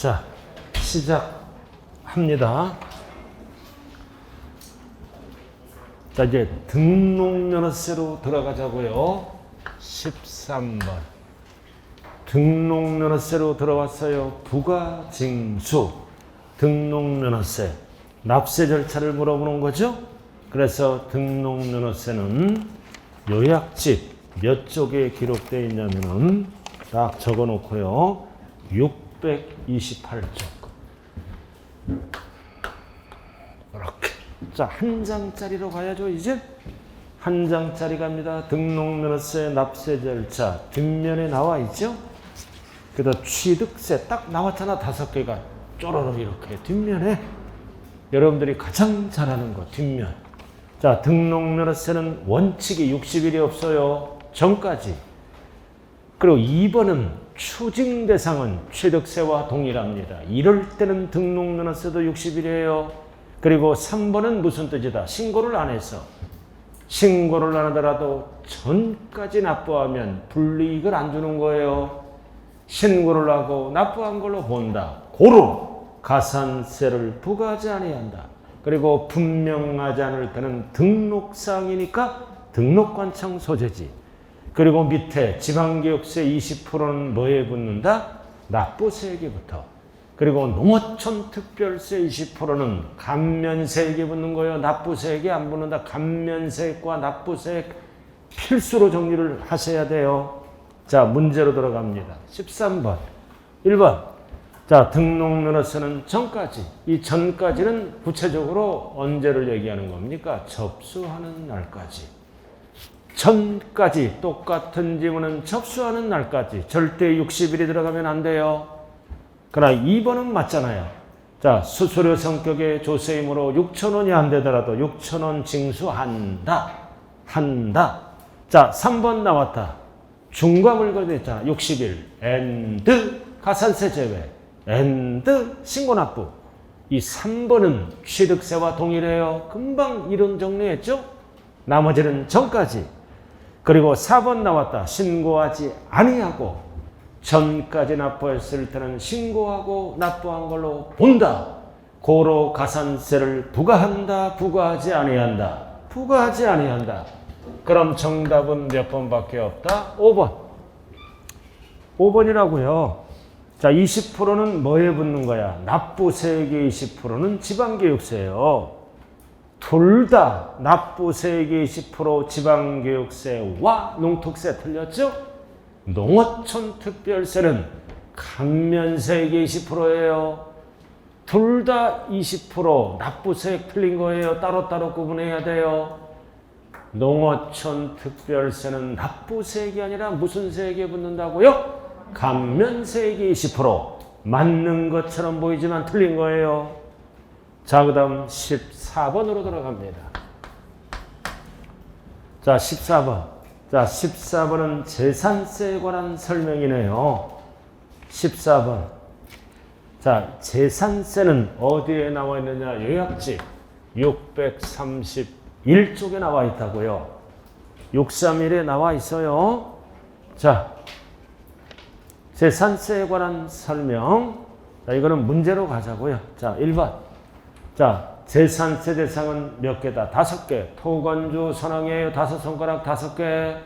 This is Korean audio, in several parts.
자, 시작합니다. 자, 이제 등록면허세로 들어가자고요. 13번. 등록면허세로 들어왔어요. 부가징수. 등록면허세. 납세 절차를 물어보는 거죠. 그래서 등록면허세는 요약집 몇 쪽에 기록되어 있냐면은 딱 적어 놓고요. 628쪽. 이렇게. 자, 한 장짜리로 가야죠, 이제. 한 장짜리 갑니다. 등록면허세 납세 절차. 뒷면에 나와 있죠? 그래서 취득세 딱 나왔잖아. 5개가 쪼로록 이렇게. 뒷면에. 여러분들이 가장 잘하는 거, 뒷면. 자, 등록면허세는 원칙이 60일이 없어요. 전까지. 그리고 2번은 추징 대상은 취득세와 동일합니다. 이럴 때는 등록면허세도 60일이에요. 그리고 3번은 무슨 뜻이다? 신고를 안 해서. 신고를 안 하더라도 전까지 납부하면 불이익을 안 주는 거예요. 신고를 하고 납부한 걸로 본다. 고로 가산세를 부과하지 아니한다. 그리고 분명하지 않을 때는 등록사항이니까 등록관청 소재지. 그리고 밑에 지방교육세 20%는 뭐에 붙는다? 납부세액에부터. 그리고 농어촌 특별세 20%는 감면세액에 붙는 거예요. 납부세액이 안 붙는다. 감면세액과 납부세액 필수로 정리를 하셔야 돼요. 자, 문제로 들어갑니다. 13번. 1번. 자, 등록면허세는 전까지. 이 전까지는 구체적으로 언제를 얘기하는 겁니까? 접수하는 날까지. 전까지 똑같은 지문은 접수하는 날까지. 절대 60일이 들어가면 안 돼요. 그러나 2번은 맞잖아요. 자, 수수료 성격의 조세이므로 6,000원이 안 되더라도 6,000원 징수한다. 한다. 자, 3번 나왔다. 중과물 거래됐잖아. 60일. and 가산세 제외. and 신고납부. 이 3번은 취득세와 동일해요. 금방 이론 정리했죠? 나머지는 전까지. 그리고 4번 나왔다. 신고하지 아니하고 전까지 납부했을 때는 신고하고 납부한 걸로 본다. 고로 가산세를 부과한다. 부과하지 아니한다. 부과하지 아니한다. 그럼 정답은 몇 번밖에 없다? 5번. 5번이라고요. 자, 20%는 뭐에 붙는 거야? 납부세액의 20%는 지방교육세예요. 둘 다 납부세액의 20% 지방교육세와 농특세 틀렸죠? 농어촌 특별세는 감면세액의 20%예요. 둘 다 20% 납부세액 틀린 거예요. 따로따로 구분해야 돼요. 농어촌 특별세는 납부세액이 아니라 무슨 세액에 붙는다고요? 감면세액이 20%. 맞는 것처럼 보이지만 틀린 거예요. 자, 그 다음 14번으로 들어갑니다. 자, 14번. 자, 14번은 재산세에 관한 설명이네요. 14번. 자, 재산세는 어디에 나와 있느냐? 요약집 631쪽에 나와 있다고요. 631에 나와 있어요. 자, 재산세에 관한 설명. 자, 이거는 문제로 가자고요. 자, 1번. 자, 재산세 대상은 몇 개다? 5개. 토건주 선항이에요. 5손가락 5개.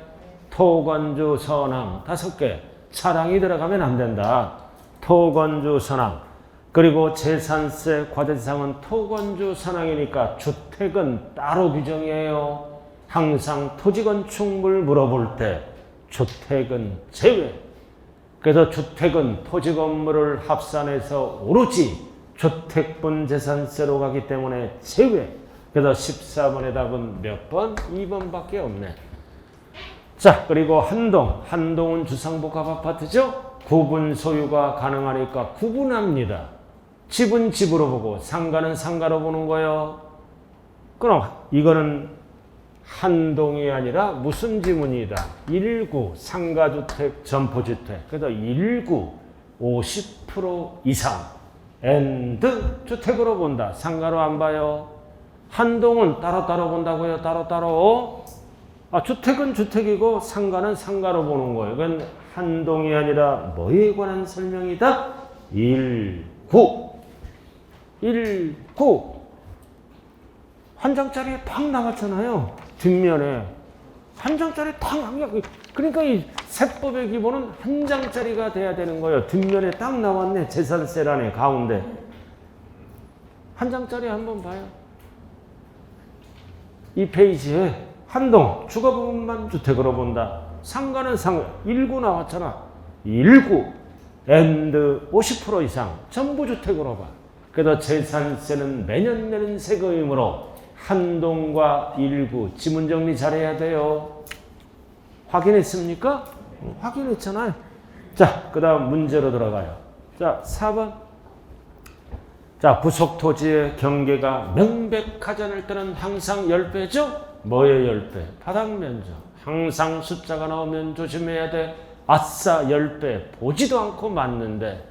토건주 선항 5개. 차량이 들어가면 안 된다. 토건주 선항. 그리고 재산세 과세 대상은 토건주 선항이니까 주택은 따로 규정이에요. 항상 토지건축물 물어볼 때 주택은 제외. 그래서 주택은 토지 건물을 합산해서 오로지 주택분 재산세로 가기 때문에 제외. 그래서 14번의 답은 몇 번? 2번밖에 없네. 자, 그리고 한동. 한동은 주상복합 아파트죠? 구분 소유가 가능하니까 구분합니다. 집은 집으로 보고 상가는 상가로 보는 거예요. 그럼 이거는 한동이 아니라 무슨 지문이다? 1구 상가주택 점포주택. 그래서 1구 50% 이상 and 주택으로 본다. 상가로 안 봐요. 한동은 따로따로 본다고요. 따로따로. 아, 주택은 주택이고 상가는 상가로 보는 거예요. 그건 한동이 아니라 뭐에 관한 설명이다? 1, 9. 1, 9. 한 장짜리 탁 나왔잖아요. 뒷면에. 한 장짜리 탁 나왔. 그러니까 이 세법의 기본은 한 장짜리가 돼야 되는 거예요. 뒷면에 딱 나왔네. 재산세란에 가운데. 한 장짜리 한번 봐요. 이 페이지에 한동 주거 부분만 주택으로 본다. 상가는 상가 19 나왔잖아. 19 and 50% 이상 전부 주택으로 봐. 그래서 재산세는 매년 내는 세금이므로 한동과 19 지문 정리 잘해야 돼요. 확인했습니까? 확인했잖아요. 자, 그 다음 문제로 들어가요. 자, 4번. 자, 부속 토지의 경계가 명백하지 않을 때는 항상 10배죠? 뭐의 10배? 바닥 면적. 항상 숫자가 나오면 조심해야 돼. 아싸 10배. 보지도 않고 맞는데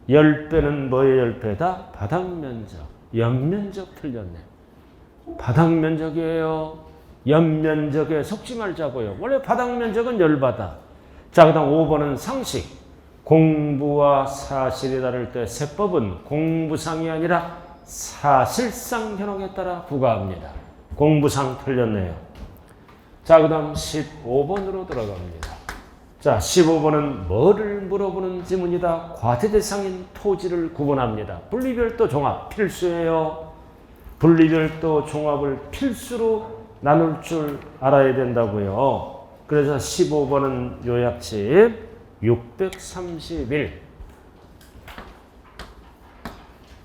10배는 뭐의 10배다? 바닥 면적. 연면적 틀렸네. 바닥 면적이에요. 연면적에 속지 말자고요. 원래 바닥 면적은 열바다. 자, 그 다음 5번은 상식. 공부와 사실이 다를 때 세법은 공부상이 아니라 사실상 현혹에 따라 부과합니다. 공부상 틀렸네요. 자, 그 다음 15번으로 들어갑니다. 자, 15번은 뭐를 물어보는 지문이다. 과제대상인 토지를 구분합니다. 분리별도 종합 필수예요. 분리별도 종합을 필수로 나눌 줄 알아야 된다고요. 그래서 15번은 요약집 631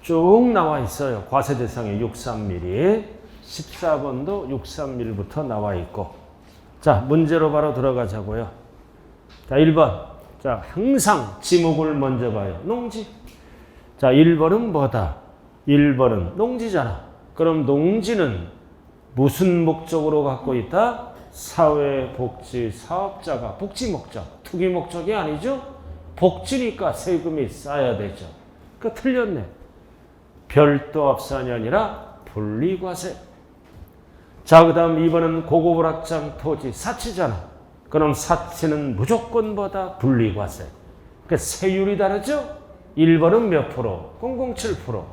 쭉 나와 있어요. 과세대상에 631. 14번도 631부터 나와 있고. 자, 문제로 바로 들어가자고요. 자, 1번. 자, 항상 지목을 먼저 봐요. 농지. 자, 1번은 뭐다? 1번은 농지잖아. 그럼 농지는 무슨 목적으로 갖고 있다? 사회복지 사업자가 복지 목적, 투기 목적이 아니죠? 복지니까 세금이 쌓여야 되죠. 그거 틀렸네. 별도 합산이 아니라 분리과세. 자, 그 다음 2번은 고급 학장 토지 사치잖아. 그럼 사치는 무조건 뭐다? 분리과세. 그 세율이 다르죠? 1번은 몇 프로? 007%.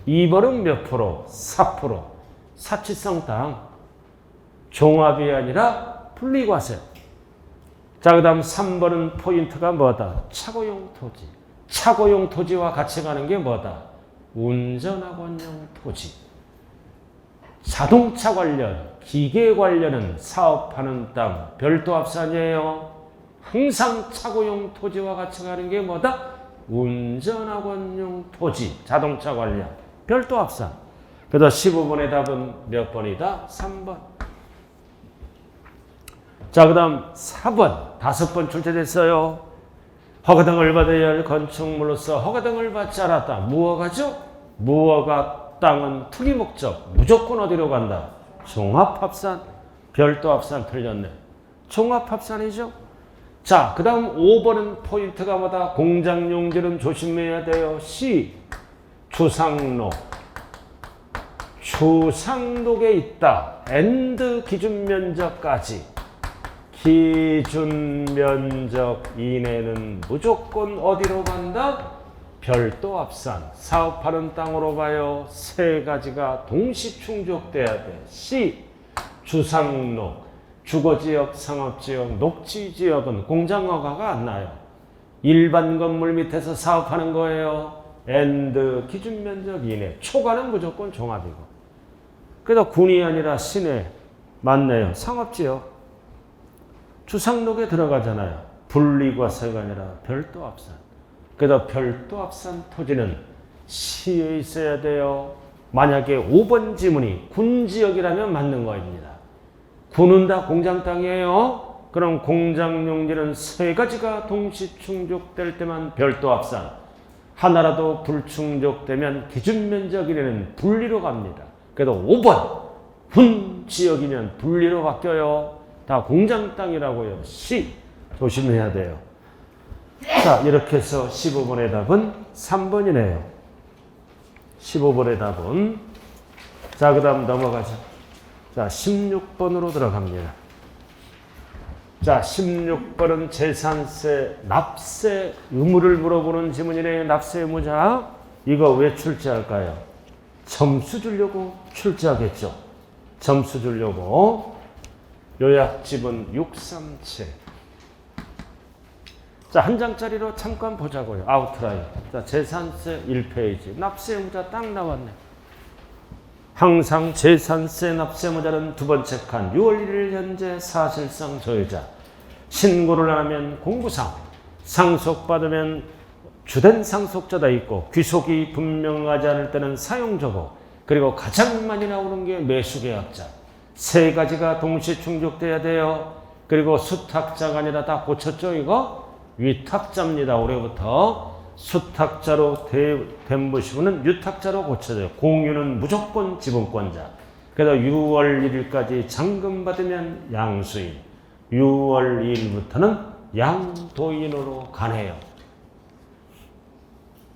2번은 몇 프로? 4%. 사치성 땅. 종합이 아니라 분리과세. 자, 그 다음 3번은 포인트가 뭐다? 차고용 토지. 차고용 토지와 같이 가는 게 뭐다? 운전학원용 토지. 자동차 관련, 기계 관련은 사업하는 땅, 별도 합산이에요. 항상 차고용 토지와 같이 가는 게 뭐다? 운전학원용 토지, 자동차 관련, 별도 합산. 그래서 15번의 답은 몇 번이다? 3번. 자, 그 다음 4번. 5번 출제됐어요. 허가등을 받아야 할 건축물로서 허가등을 받지 않았다. 무허가죠? 무허가 땅은 투기 목적. 무조건 어디로 간다? 종합합산. 별도 합산 틀렸네. 종합합산이죠? 자, 그 다음 5번은 포인트가 뭐다? 공장용지는 조심해야 돼요. C. 주상록. 주상록에 있다. and 기준 면적까지. 기준 면적 이내는 무조건 어디로 간다? 별도 합산. 사업하는 땅으로 봐요. 세 가지가 동시 충족돼야 돼. C. 주상록. 주거지역, 상업지역, 녹지지역은 공장허가가 안 나요. 일반 건물 밑에서 사업하는 거예요. and 기준 면적 이내. 초과는 무조건 종합이고. 그래서 군이 아니라 시내. 맞네요. 상업지역. 주상록에 들어가잖아요. 분리과세가 아니라 별도 합산. 그래서 별도 합산 토지는 시에 있어야 돼요. 만약에 5번 지문이 군지역이라면 맞는 거입니다. 군은 다 공장 땅이에요. 그럼 공장 용지는 세 가지가 동시 충족될 때만 별도 합산. 하나라도 불충족되면 기준 면적 이내는 분리로 갑니다. 그래도 5번 군 지역이면 분리로 바뀌어요. 다 공장 땅이라고요. C. 조심해야 돼요. 자, 이렇게 해서 15번의 답은 3번이네요. 15번의 답은. 자, 그 다음 넘어가죠. 자, 16번으로 들어갑니다. 자, 16번은 재산세, 납세 의무를 물어보는 지문이네요. 납세 의무자. 이거 왜 출제할까요? 점수 주려고 출제하겠죠. 점수 주려고. 요약집은 637. 자, 한 장짜리로 잠깐 보자고요. 아웃라인. 자, 재산세 1페이지. 납세 의무자 딱 나왔네. 항상 재산세 납세 의무자는 두 번째 칸 6월 1일 현재 사실상 소유자. 신고를 안 하면 공구상, 상속받으면 주된 상속자다 있고 귀속이 분명하지 않을 때는 사용저고, 그리고 가장 많이 나오는 게 매수계약자. 세 가지가 동시에 충족돼야 돼요. 그리고 수탁자가 아니라 다 고쳤죠 이거? 위탁자입니다. 올해부터 수탁자로 된 부시고는 유탁자로 고쳐져요. 공유는 무조건 지분권자. 그래서 6월 1일까지 잔금 받으면 양수인, 6월 2일부터는 양도인으로 가네요.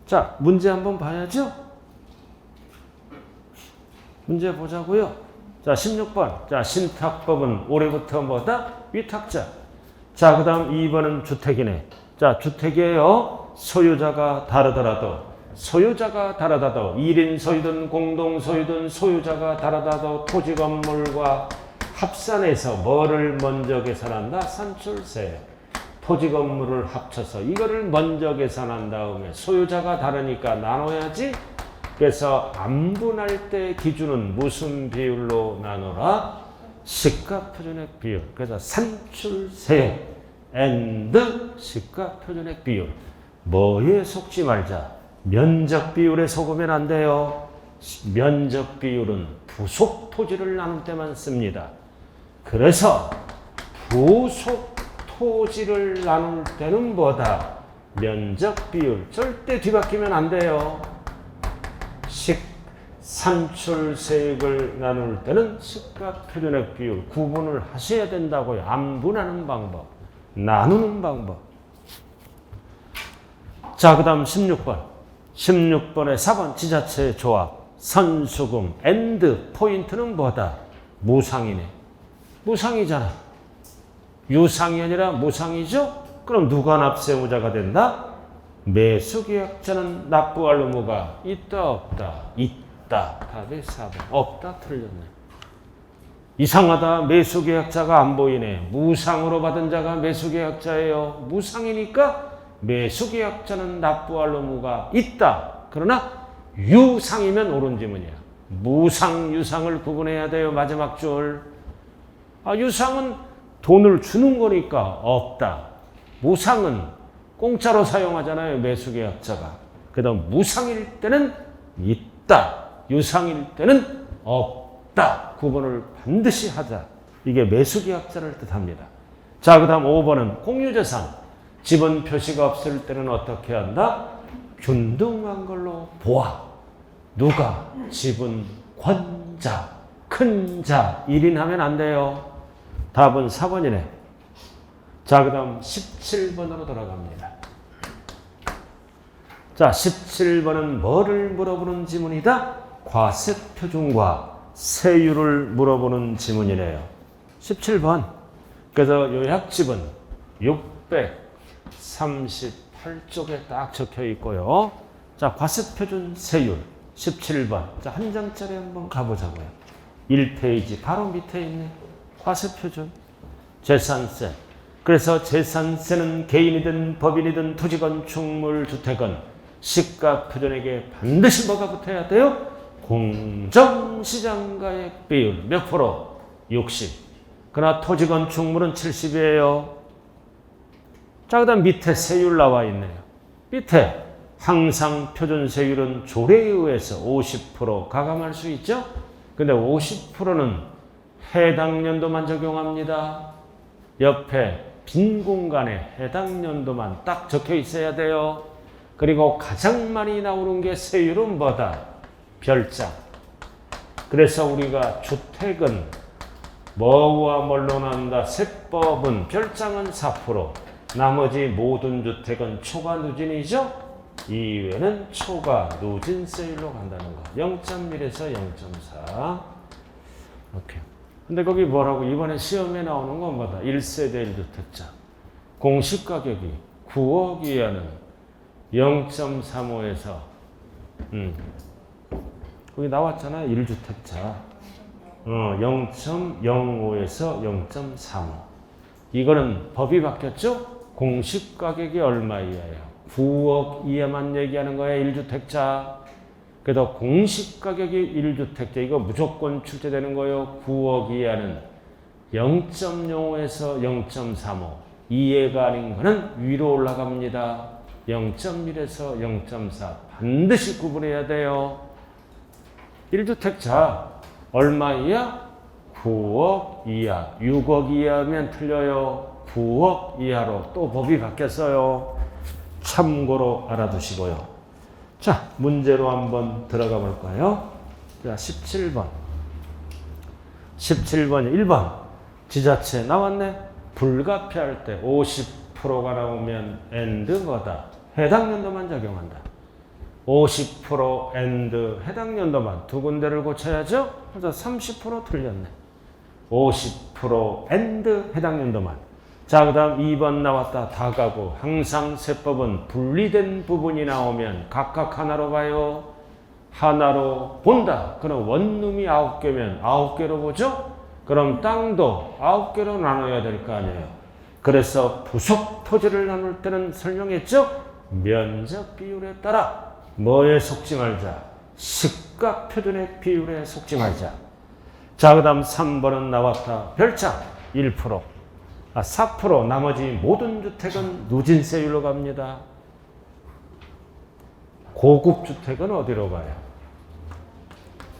자, 문제 한번 봐야죠. 문제 보자고요. 자, 16번. 자, 신탁법은 올해부터 뭐다? 위탁자. 자, 그 다음 2번은 주택이네. 자, 주택이에요. 소유자가 다르더라도, 1인 소유든 공동 소유든 소유자가 다르더라도 토지 건물과 합산해서 뭐를 먼저 계산한다? 산출세. 토지 건물을 합쳐서 이거를 먼저 계산한 다음에 소유자가 다르니까 나눠야지. 그래서 안분할 때 기준은 무슨 비율로 나누라? 시가표준액 비율. 그래서 산출세 and 시가표준액 비율. 뭐에 속지 말자? 면적 비율에 속으면 안 돼요. 면적 비율은 부속 토지를 나눌 때만 씁니다. 그래서 부속 토지를 나눌 때는 뭐다? 면적 비율. 절대 뒤바뀌면 안 돼요. 산출세액을 나눌 때는 시가표준액 비율 구분을 하셔야 된다고요. 안분하는 방법, 나누는 방법. 자, 그 다음 16번. 16번에 4번 지자체 조합, 선수금, 엔드, 포인트는 뭐다? 무상이네. 무상이잖아. 유상이 아니라 무상이죠? 그럼 누가 납세의무자가 된다? 매수계약자는 납부할 의무가 있다 없다? 있다. 답이 4번. 없다. 틀렸네. 이상하다. 매수계약자가 안 보이네. 무상으로 받은 자가 매수계약자예요. 무상이니까 매수계약자는 납부할 의무가 있다. 그러나 유상이면 옳은 지문이야. 무상, 유상을 구분해야 돼요. 마지막 줄. 유상은 돈을 주는 거니까 없다. 무상은 공짜로 사용하잖아요. 매수계약자가. 그 다음 무상일 때는 있다. 유상일 때는 없다. 구분을 반드시 하자. 이게 매수계약자를 뜻합니다. 자, 그 다음 5번은 공유재산. 지분 표시가 없을 때는 어떻게 한다? 균등한 걸로 보아. 누가? 지분 권자. 큰 자. 1인 하면 안 돼요. 답은 4번이네. 자, 그 다음 17번으로 돌아갑니다. 자, 17번은 뭐를 물어보는 지문이다? 과세표준과 세율을 물어보는 지문이네요. 17번. 그래서 요약집은 638쪽에 딱 적혀 있고요. 자, 과세표준 세율 17번. 자, 한 장짜리 한번 가보자고요. 1페이지 바로 밑에 있네. 과세표준. 재산세. 그래서 재산세는 개인이든 법인이든 토지건축물 주택은 시가표준액에 반드시 뭐가 붙어야 돼요? 공정시장가액 비율 몇 프로? 60. 그러나 토지건축물은 70이에요. 자, 그 다음 밑에 세율 나와 있네요. 밑에 항상 표준세율은 조례에 의해서 50% 가감할 수 있죠? 근데 50%는 해당 연도만 적용합니다. 옆에 빈 공간에 해당 연도만 딱 적혀 있어야 돼요. 그리고 가장 많이 나오는 게 세율은 뭐다? 별장. 그래서 우리가 주택은 뭐와 뭘로 나온다? 세법은 별장은 4%, 나머지 모든 주택은 초과 누진이죠? 이외에는 초과 누진세율로 간다는 거. 0.1에서 0.4. 이렇게. 근데 거기 뭐라고 이번에 시험에 나오는 건 뭐다? 1세대 1주택자. 공시가격이 9억 이하는 0.35에서 거기 나왔잖아. 1주택자. 0.05에서 0.35. 이거는 법이 바뀌었죠? 공시가격이 얼마 이하예요? 9억 이하만 얘기하는 거예요. 1주택자. 그래도 공시가격이 1주택자 이거 무조건 출제되는 거예요. 9억 이하는 0.05에서 0.35. 이해가 아닌 거는 위로 올라갑니다. 0.1에서 0.4. 반드시 구분해야 돼요. 1주택자 얼마 이하? 9억 이하. 6억 이하면 틀려요. 9억 이하로 또 법이 바뀌었어요. 참고로 알아두시고요. 자, 문제로 한번 들어가 볼까요? 자, 17번. 17번이 1번. 지자체 나왔네. 불가피할 때 50%가 나오면 and 뭐다? 해당 연도만 적용한다. 50% and 해당 연도만 두 군데를 고쳐야죠? 그래서 30% 틀렸네. 50% and 해당 연도만. 자, 그 다음 2번 나왔다. 다 가고 항상 세법은 분리된 부분이 나오면 각각 하나로 봐요. 하나로 본다. 그럼 원룸이 9개면 9개로 보죠? 그럼 땅도 9개로 나눠야 될 거 아니에요. 그래서 부속 토지를 나눌 때는 설명했죠? 면적 비율에 따라 뭐에 속지 말자? 시가 표준액 비율에 속지 말자. 자, 그 다음 3번은 나왔다. 별장 1%. 4% 나머지 모든 주택은 누진세율로 갑니다. 고급 주택은 어디로 가요?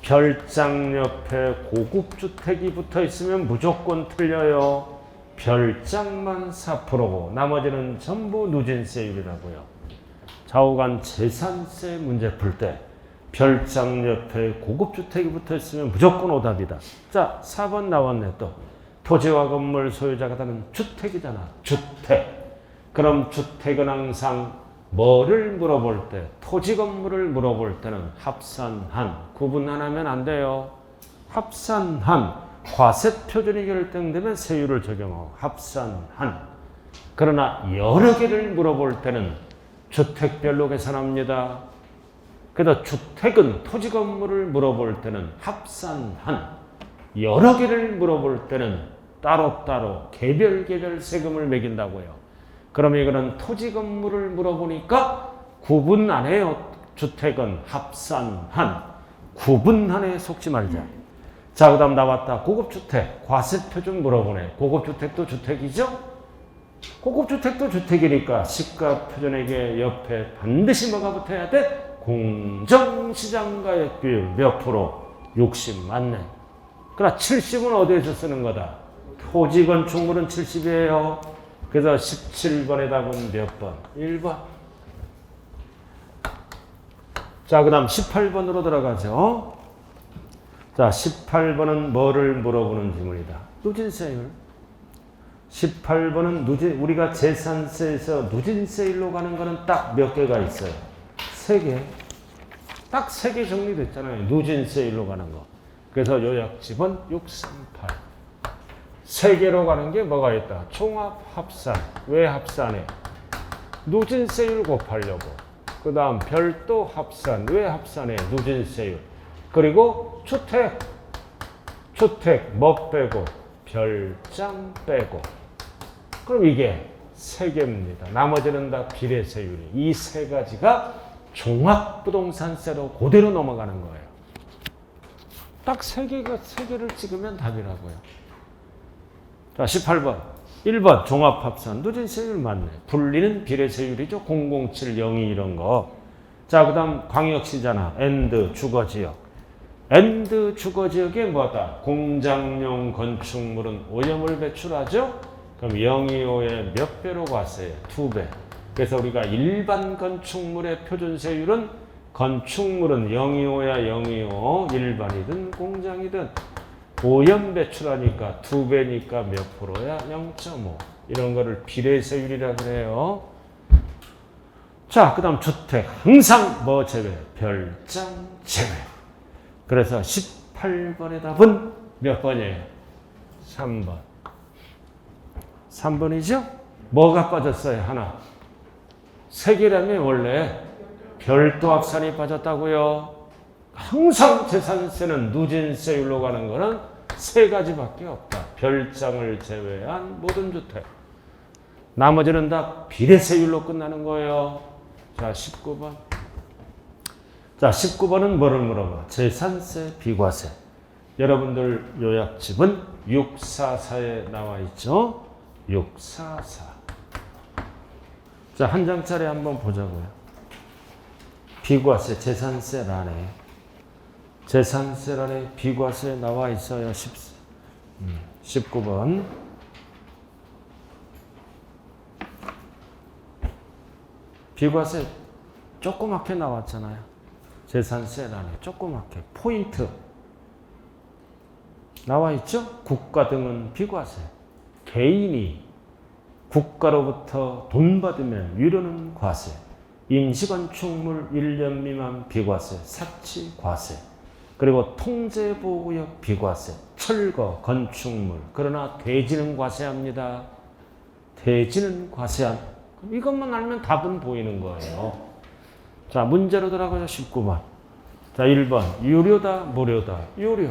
별장 옆에 고급 주택이 붙어 있으면 무조건 틀려요. 별장만 4%고 나머지는 전부 누진세율이라고요. 좌우간 재산세 문제 풀 때 별장 옆에 고급 주택이 붙어 있으면 무조건 오답이다. 자, 4번 나왔네 또. 토지와 건물 소유자가 되는 주택이잖아. 주택. 그럼 주택은 항상 뭐를 물어볼 때, 토지 건물을 물어볼 때는 합산한, 구분 안 하면 안 돼요. 합산한, 과세 표준이 결정되면 세율을 적용하고 합산한. 그러나 여러 개를 물어볼 때는 주택별로 계산합니다. 그래서 주택은 토지 건물을 물어볼 때는 합산한, 여러 개를 물어볼 때는 따로따로 개별 세금을 매긴다고요. 그럼 이거는 토지 건물을 물어보니까 구분 안 해요. 주택은 합산한, 구분한에 속지 말자. 자, 그 다음 나왔다. 고급주택, 과세표준 물어보네. 고급주택도 주택이죠? 고급주택도 주택이니까 시가표준액의 옆에 반드시 뭐가 붙어야 돼? 공정시장가액 비율 몇 프로? 60 맞네. 그러나 70은 어디에서 쓰는 거다? 토지 건축물은 70이에요. 그래서 17번의 답은 몇 번? 1번. 자, 그 다음 18번으로 들어가죠. 자, 18번은 뭐를 물어보는 질문이다? 누진세율. 18번은 우리가 재산세에서 누진세율로 가는 거는 딱 몇 개가 있어요? 3개. 딱 3개 정리됐잖아요. 누진세율로 가는 거. 그래서 요약집은 638. 3개로 가는 게 뭐가 있다? 종합 합산. 왜 합산해? 누진세율 곱하려고. 그 다음 별도 합산. 왜 합산해? 누진세율. 그리고 주택 뭐 빼고? 별장 빼고. 그럼 이게 3개입니다. 나머지는 다 비례세율이. 이 3가지가 종합부동산세로 그대로 넘어가는 거예요. 딱 3개를 찍으면 답이라고요. 자, 18번. 1번 종합합산. 누진세율 맞네. 분리는 비례세율이죠. 007, 02 이런 거. 자, 그 다음 광역시잖아. and 주거지역. and 주거지역에 뭐다? 공장용 건축물은 오염을 배출하죠? 그럼 025의 몇 배로 갔어요? 2배. 그래서 우리가 일반 건축물의 표준세율은 건축물은 025야 025, 일반이든 공장이든 오염 배출하니까 2배니까 몇 프로야? 0.5. 이런 거를 비례세율이라 그래요. 자, 그 다음 주택. 항상 뭐 제외? 별장 제외. 그래서 18번의 답은 몇 번이에요? 3번. 3번이죠? 뭐가 빠졌어요? 하나. 세계라면 원래 별도 합산이 빠졌다고요. 항상 재산세는 누진세율로 가는 거는 세 가지밖에 없다. 별장을 제외한 모든 주택. 나머지는 다 비례세율로 끝나는 거예요. 자, 19번. 자, 19번은 뭐를 물어봐? 재산세, 비과세. 여러분들 요약집은 644에 나와 있죠? 644. 자, 한 장짜리 한번 보자고요. 비과세, 재산세란에. 재산세란에 비과세 나와 있어요. 19번. 비과세 조그맣게 나왔잖아요. 재산세란에 조그맣게 포인트 나와 있죠? 국가 등은 비과세. 개인이 국가로부터 돈 받으면 유료는 과세. 임시건축물 1년 미만 비과세, 사치 과세. 그리고 통제보호구역 비과세, 철거, 건축물. 그러나 대지는 과세합니다. 대지는 과세한. 이것만 알면 답은 보이는 거예요. 자, 문제로 들어가죠. 19번. 자, 1번. 유료다, 무료다. 유료.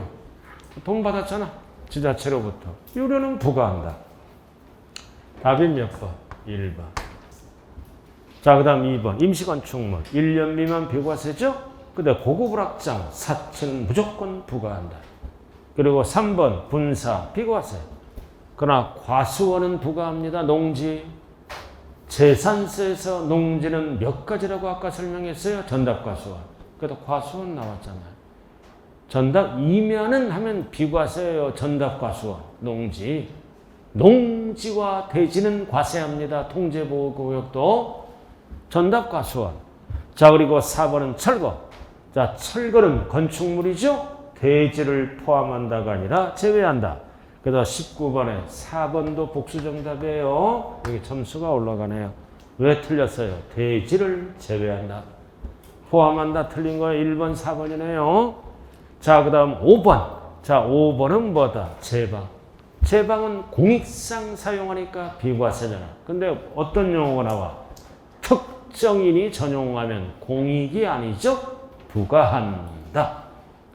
돈 받았잖아. 지자체로부터. 유료는 부과한다. 답이 몇 번? 1번. 자, 그 다음 2번. 임시건축물. 1년 미만 비과세죠? 근데 고급 확장, 사치는 무조건 부과한다. 그리고 3번. 분사, 비과세. 그러나 과수원은 부과합니다. 농지. 재산세에서 농지는 몇 가지라고 아까 설명했어요? 전답과수원. 그래도 과수원 나왔잖아요. 전답 이면은 하면 비과세예요. 전답과수원. 농지. 농지와 대지는 과세합니다. 통제보호구역도. 전답과수원. 자, 그리고 4번은 철거. 자, 철거는 건축물이죠? 대지를 포함한다가 아니라 제외한다. 그래서 19번에 4번도 복수정답이에요. 여기 점수가 올라가네요. 왜 틀렸어요? 대지를 제외한다. 포함한다 틀린 거예요. 1번, 4번이네요. 자, 그 다음 5번. 자, 5번은 뭐다? 제방. 제방은 공익상 사용하니까 비과세잖아. 근데 어떤 용어가 나와? 특정인이 전용하면 공익이 아니죠? 부과한다.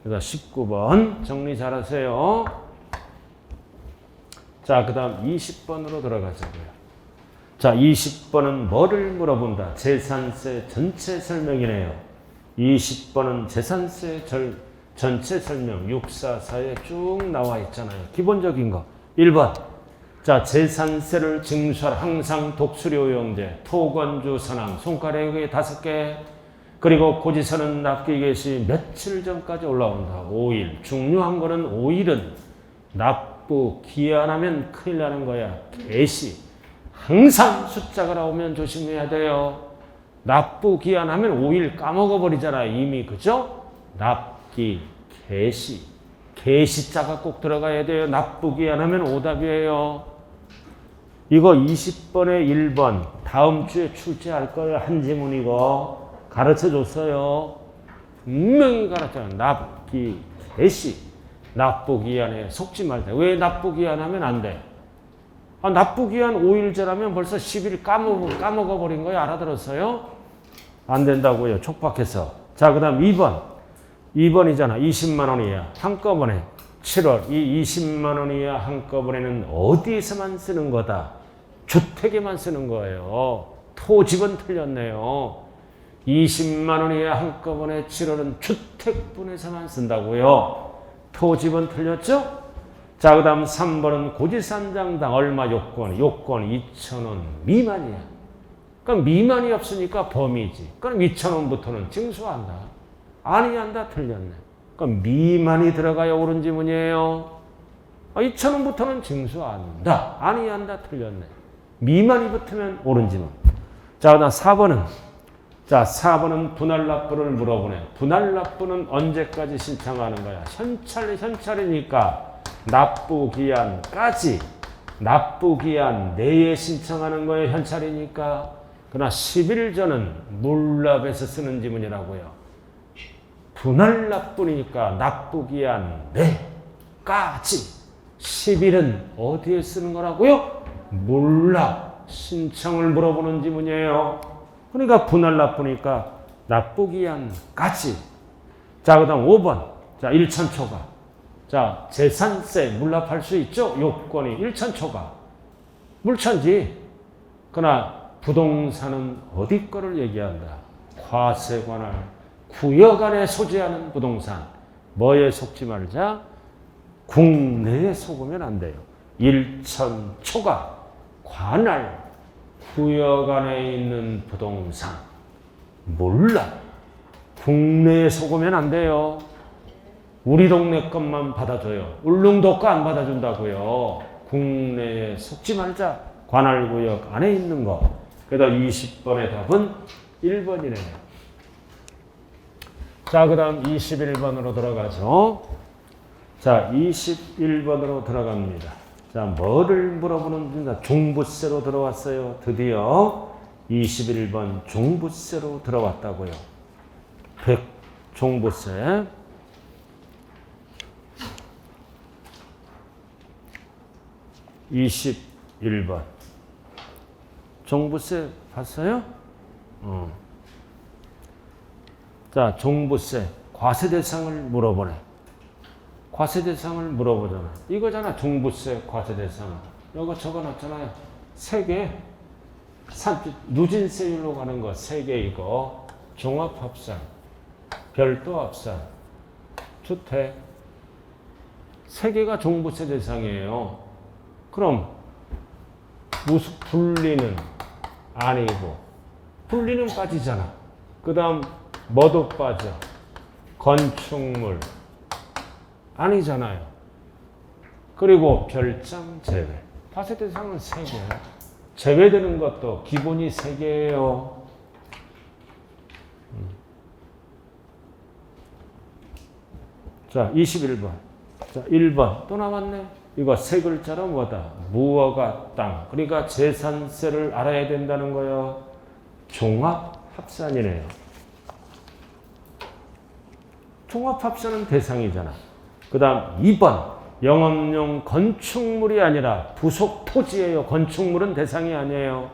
그래서 19번 정리 잘하세요. 자, 그 다음 20번으로 들어가자고요. 자, 20번은 뭐를 물어본다? 재산세 전체 설명이네요. 20번은 재산세 전체 설명 644에 쭉 나와 있잖아요. 기본적인 거. 1번. 자, 재산세를 징수할 항상 독수료용제, 토건주 선항, 손가락에 5개. 그리고 고지서는 납기 개시 며칠 전까지 올라온다. 5일. 중요한 거는 5일은 납부 기한하면 큰일 나는 거야. 개시. 항상 숫자가 나오면 조심해야 돼요. 납부 기한하면 5일 까먹어버리잖아. 이미. 그죠? 납기 개시. 개시자가 꼭 들어가야 돼요. 납부 기한하면 오답이에요. 이거 20번에 1번. 다음 주에 출제할 거예요. 한 지문이고. 가르쳐줬어요. 분명히 가르쳐요. 납기 개시. 납부기한에 속지 말자. 왜 납부기한 하면 안 돼? 아, 납부기한 5일째라면 벌써 10일 까먹어버린 거야. 알아들었어요? 안 된다고요. 촉박해서. 자, 그 다음 2번. 2번이잖아. 20만 원이야. 한꺼번에. 7월. 이 20만 원이야. 한꺼번에는 어디에서만 쓰는 거다? 주택에만 쓰는 거예요. 토지건 틀렸네요. 20만 원이야. 한꺼번에 7월은 주택분에서만 쓴다고요. 토지번 틀렸죠? 자, 그 다음 3번은 고지산장당 얼마 요건? 요건 2,000원 미만이야. 그럼 미만이 없으니까 범위지. 그럼 2,000원부터는 징수한다. 아니한다 틀렸네. 그럼 미만이 들어가야 옳은 지문이에요. 2,000원부터는 징수한다. 아니한다 틀렸네. 미만이 붙으면 옳은 지문. 자, 그다음 4번은 자, 4번은 분할납부를 물어보네. 분할납부는 언제까지 신청하는 거야? 현찰이니까 납부기한까지 납부기한 내에 신청하는 거예요. 현찰이니까. 그러나 10일 전은 물납에서 쓰는 지문이라고요. 분할납부니까 납부기한 내까지 10일은 어디에 쓰는 거라고요? 몰라. 신청을 물어보는 지문이에요. 그러니까 분할 납부니까 납부기한까지. 자, 그 다음 5번. 자, 1천 초과. 자, 재산세 물납할 수 있죠? 요건이 1천 초과. 물천지. 그러나 부동산은 어디 거를 얘기한다? 과세 관할 구역 안에 소재하는 부동산. 뭐에 속지 말자? 국내에 속으면 안 돼요. 1천 초과. 관할 구역 안에 있는 부동산. 몰라. 국내에 속으면 안 돼요. 우리 동네 것만 받아줘요. 울릉도 거 안 받아준다고요. 국내에 속지 말자. 관할구역 안에 있는 거. 그래서 20번의 답은 1번이네요. 자, 그 다음 21번으로 들어가죠. 자, 21번으로 들어갑니다. 자, 뭐를 물어보는지 종부세로 들어왔어요. 드디어 21번 종부세로 들어왔다고요. 100 종부세. (21번) 종부세 봤어요? 자, 종부세 과세 대상을 물어보네. 과세 대상을 물어보잖아. 이거잖아. 종부세 과세 대상. 이거 적어놨잖아요. 3개. 누진세율로 가는 거 3개 이거. 종합합산, 별도합산, 주택. 3개가 종부세 대상이에요. 그럼 무슨 분리는 아니고 분리는 빠지잖아. 그 다음 뭐도 빠져? 건축물 아니잖아요. 그리고 별장 제외. 과세 대상은 3개야. 제외되는 것도 기본이 3개예요. 자, 21번. 자, 1번. 또 남았네. 이거 3글자로 뭐다? 무허가 땅. 그러니까 재산세를 알아야 된다는 거예요. 종합합산이네요. 종합합산은 대상이잖아. 그 다음 2번. 영업용 건축물이 아니라 부속 토지예요. 건축물은 대상이 아니에요.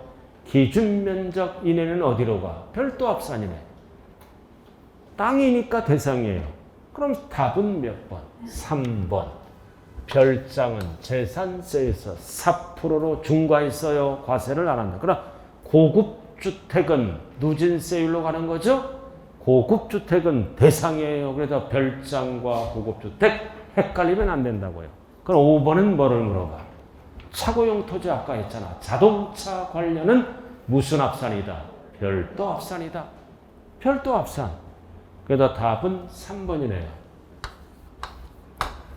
기준면적 이내는 어디로 가? 별도합산이네. 땅이니까 대상이에요. 그럼 답은 몇 번? 3번. 별장은 재산세에서 4%로 중과했어요. 과세를 안 한다. 그럼 고급주택은 누진세율로 가는 거죠? 고급주택은 대상이에요. 그래서 별장과 고급주택 헷갈리면 안 된다고요. 그럼 5번은 뭐를 물어봐? 차고용 토지 아까 했잖아. 자동차 관련은 무슨 합산이다? 별도 합산이다. 별도 합산. 그래서 답은 3번이네요.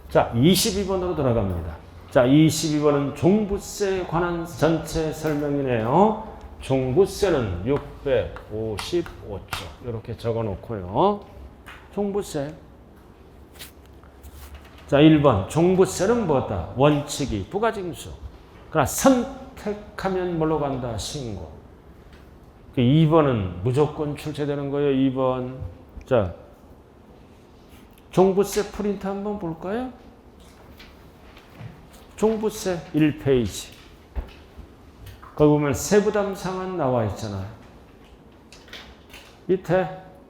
자, 22번으로 들어갑니다. 자, 22번은 종부세에 관한 전체 설명이네요. 종부세는 655조. 이렇게 적어 놓고요. 종부세. 자, 1번. 종부세는 뭐다? 원칙이 부가징수. 그러나 선택하면 뭘로 간다? 신고. 2번은 무조건 출제되는 거예요. 2번. 자, 종부세 프린트 한번 볼까요? 종부세 1페이지. 거기 보면 세부담 상한 나와 있잖아요. 밑에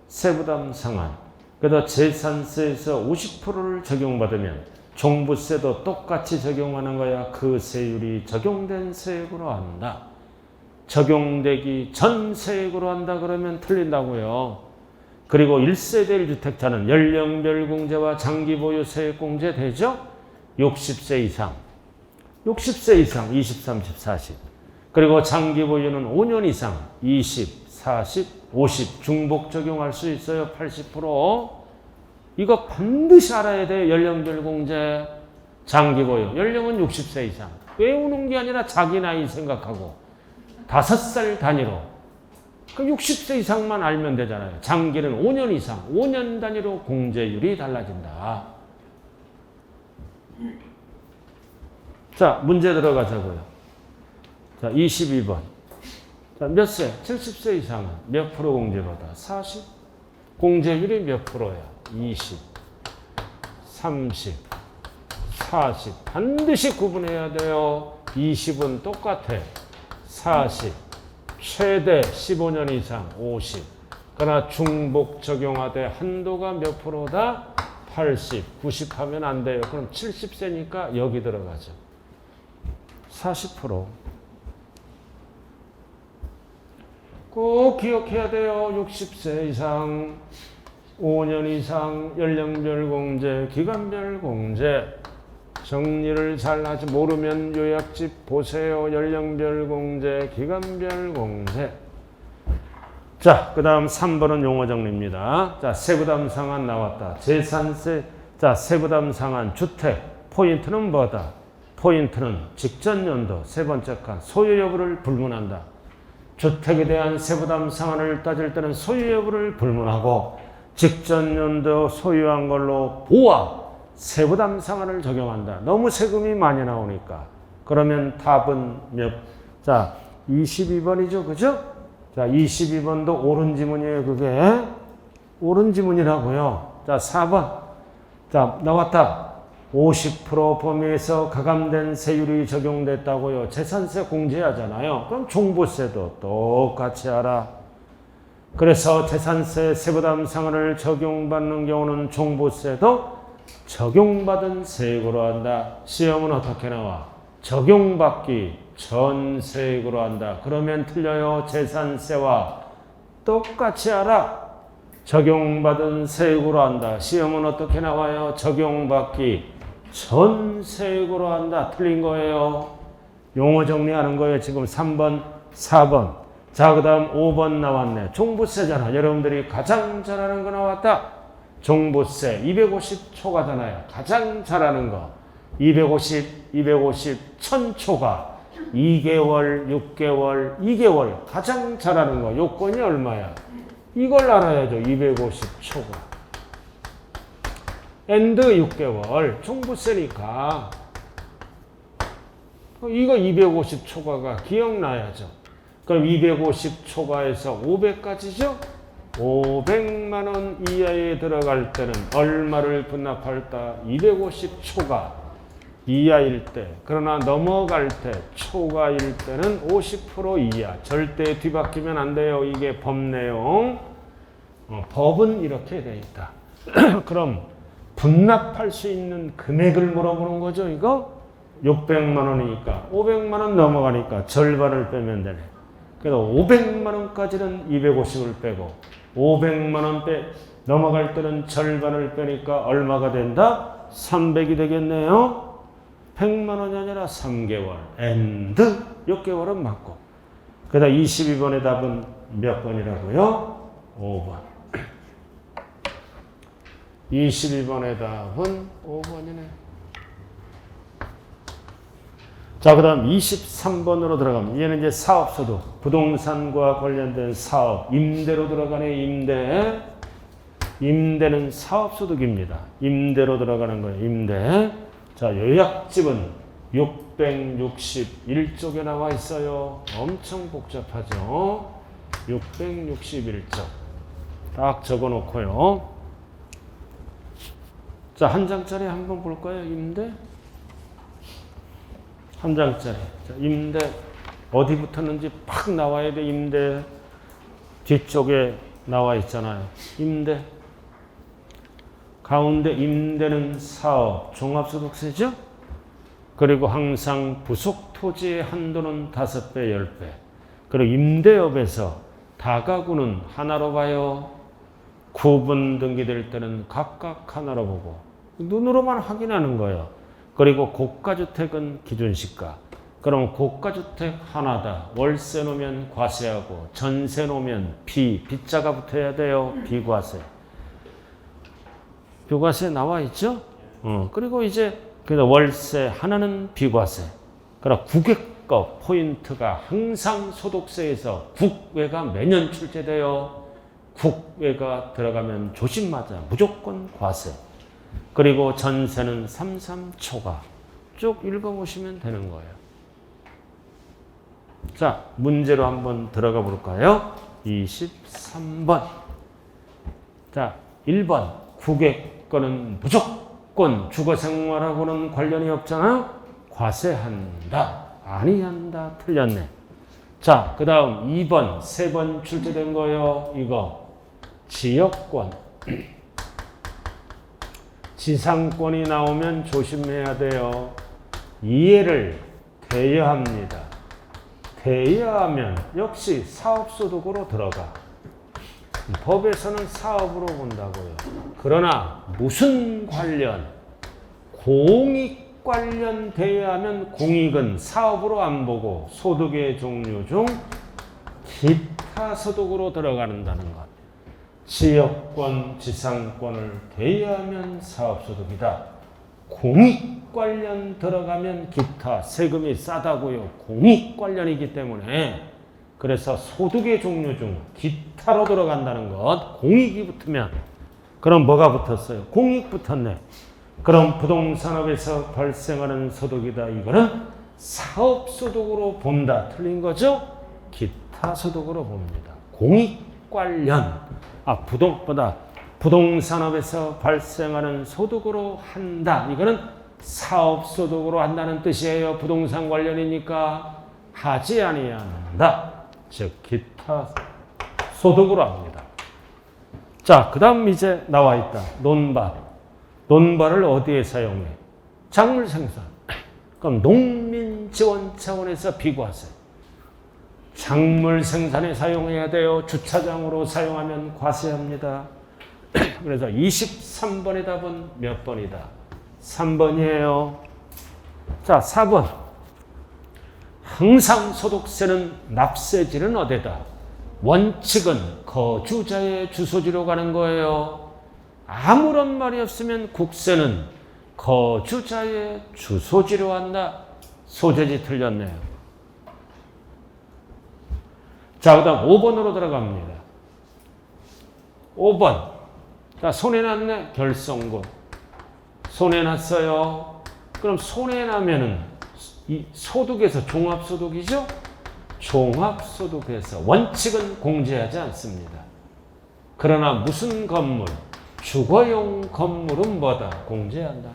세부담 상한. 그래서 재산세에서 50%를 적용받으면 종부세도 똑같이 적용하는 거야. 그 세율이 적용된 세액으로 한다. 적용되기 전 세액으로 한다 그러면 틀린다고요. 그리고 1세대 1주택자는 연령별 공제와 장기 보유 세액 공제 되죠? 60세 이상. 60세 이상 20, 30, 40. 그리고 장기 보유는 5년 이상 20, 40, 50 중복 적용할 수 있어요. 80%. 이거 반드시 알아야 돼요. 연령별 공제, 장기 보유. 연령은 60세 이상. 외우는 게 아니라 자기 나이 생각하고 5살 단위로. 그 60세 이상만 알면 되잖아요. 장기는 5년 이상, 5년 단위로 공제율이 달라진다. 자, 문제 들어가자고요. 자, 22번. 자, 몇 세? 70세 이상은 몇 프로 공제받아? 40. 공제율이 몇 프로야? 20, 30, 40 반드시 구분해야 돼요. 20은 똑같아. 40 최대 15년 이상 50. 그러나 중복 적용하되 한도가 몇 프로다? 80, 90 하면 안 돼요. 그럼 70세니까 여기 들어가죠. 40%. 꼭 기억해야 돼요. 60세 이상, 5년 이상, 연령별 공제, 기간별 공제. 정리를 잘 하지 모르면 요약집 보세요. 연령별 공제, 기간별 공제. 자, 그 다음 3번은 용어 정리입니다. 자, 세부담 상한 나왔다. 재산세, 자, 세부담 상한 주택. 포인트는 뭐다? 포인트는 직전 연도 세 번째 칸 소유 여부를 불문한다. 주택에 대한 세부담 상한을 따질 때는 소유 여부를 불문하고 직전 연도 소유한 걸로 보아 세부담 상한을 적용한다. 너무 세금이 많이 나오니까. 그러면 답은 몇? 자, 22번이죠. 그죠? 자, 22번도 옳은 지문이에요. 그게 옳은 지문이라고요. 자, 4번. 자, 나왔다. 50% 범위에서 가감된 세율이 적용됐다고요. 재산세 공제하잖아요. 그럼 종부세도 똑같이 하라. 그래서 재산세 세부담 상한을 적용받는 경우는 종부세도 적용받은 세액으로 한다. 시험은 어떻게 나와? 적용받기 전 세액으로 한다. 그러면 틀려요. 재산세와 똑같이 하라. 적용받은 세액으로 한다. 시험은 어떻게 나와요? 적용받기 전 세액으로 한다. 틀린 거예요. 용어 정리하는 거예요. 지금 3번, 4번. 자, 그 다음 5번 나왔네. 종부세잖아. 여러분들이 가장 잘하는 거 나왔다. 종부세 250초가잖아요. 가장 잘하는 거. 250, 1000초가 2개월, 6개월, 2개월 가장 잘하는 거. 요건이 얼마야? 이걸 알아야죠. 250초가. 엔드 6개월. 종부세니까. 이거 250초가가 기억나야죠. 그럼 250초가에서 500까지죠? 500만 원 이하에 들어갈 때는 얼마를 분납할까? 250초가 이하일 때. 그러나 넘어갈 때 초과일 때는 50% 이하. 절대 뒤바뀌면 안 돼요. 이게 법 내용. 법은 이렇게 돼 있다. 그럼 분납할 수 있는 금액을 물어보는 거죠. 이거 600만 원이니까 500만 원 넘어가니까 절반을 빼면 되네. 그래서 500만 원까지는 250을 빼고 500만 원 넘어갈 때는 절반을 빼니까 얼마가 된다? 300이 되겠네요. 100만 원이 아니라 3개월. 엔드 6개월은 맞고. 그다음 22번의 답은 몇 번이라고요? 5번. 22번의 답은 5번이네. 자, 그 다음 23번으로 들어가면 얘는 이제 사업소득, 부동산과 관련된 사업, 임대로 들어가네. 임대는 사업소득입니다. 임대로 들어가는 거예요. 임대. 자, 요약집은 661쪽에 나와 있어요. 엄청 복잡하죠. 661쪽. 딱 적어 놓고요. 자, 한 장짜리 한번 볼까요? 임대. 한 장짜리. 자, 임대. 어디 붙었는지 팍 나와야 돼. 임대. 뒤쪽에 나와 있잖아요. 임대. 가운데 임대는 사업, 종합소득세죠? 그리고 항상 부속 토지의 한도는 5배, 10배. 그리고 임대업에서 다가구는 하나로 봐요. 구분 등기될 때는 각각 하나로 보고 눈으로만 확인하는 거예요. 그리고 고가주택은 기준시가. 그럼 고가주택 하나다. 월세 놓으면 과세하고 전세 놓으면 빗자가 붙어야 돼요. 비과세. 비과세 나와 있죠? 그리고 이제 월세 하나는 비과세. 그러나 국외거 포인트가 항상 소득세에서 국외가 매년 출제돼요. 국외가 들어가면 조심하자. 무조건 과세. 그리고 전세는 33초가. 쭉 읽어보시면 되는 거예요. 자, 문제로 한번 들어가 볼까요? 23번. 자, 1번. 국외 거는 무조건 무조건 주거생활하고는 관련이 없잖아요. 과세한다. 아니한다. 틀렸네. 자, 그 다음 2번, 3번 출제된 거요. 이거 지역권. 지상권이 나오면 조심해야 돼요. 이해를 대여합니다. 대여하면 역시 사업소득으로 들어가. 법에서는 사업으로 본다고요. 그러나 무슨 관련? 공익 관련 대여하면 공익은 사업으로 안 보고 소득의 종류 중 기타 소득으로 들어간다는 것. 지역권, 지상권을 대여하면 사업소득이다. 공익 관련 들어가면 기타, 세금이 싸다고요. 공익 관련이기 때문에. 그래서 소득의 종류 중 기타로 들어간다는 것. 공익이 붙으면. 그럼 뭐가 붙었어요? 공익 붙었네. 그럼 부동산업에서 발생하는 소득이다. 이거는 사업소득으로 본다. 틀린 거죠? 기타 소득으로 봅니다. 공익 관련. 부동산업에서 발생하는 소득으로 한다. 이거는 사업소득으로 한다는 뜻이에요. 부동산 관련이니까 하지 아니한다. 즉 기타 소득으로 합니다. 자, 그 다음 이제 나와 있다. 논밭. 논밭을 어디에 사용해? 작물 생산. 그럼 농민 지원 차원에서 비과세. 작물 생산에 사용해야 돼요. 주차장으로 사용하면 과세합니다. 그래서 23번의 답은 몇 번이다? 3번이에요. 자, 4번. 항상 소득세는 납세지는 어디다? 원칙은 거주자의 주소지로 가는 거예요. 아무런 말이 없으면 국세는 거주자의 주소지로 한다. 소재지 틀렸네요. 자, 그 다음 5번으로 들어갑니다. 5번. 자, 손해났네. 결성금. 손해났어요. 그럼 손해나면은 이 소득에서 종합소득이죠? 종합소득에서 원칙은 공제하지 않습니다. 그러나 무슨 건물? 주거용 건물은 뭐다? 공제한다.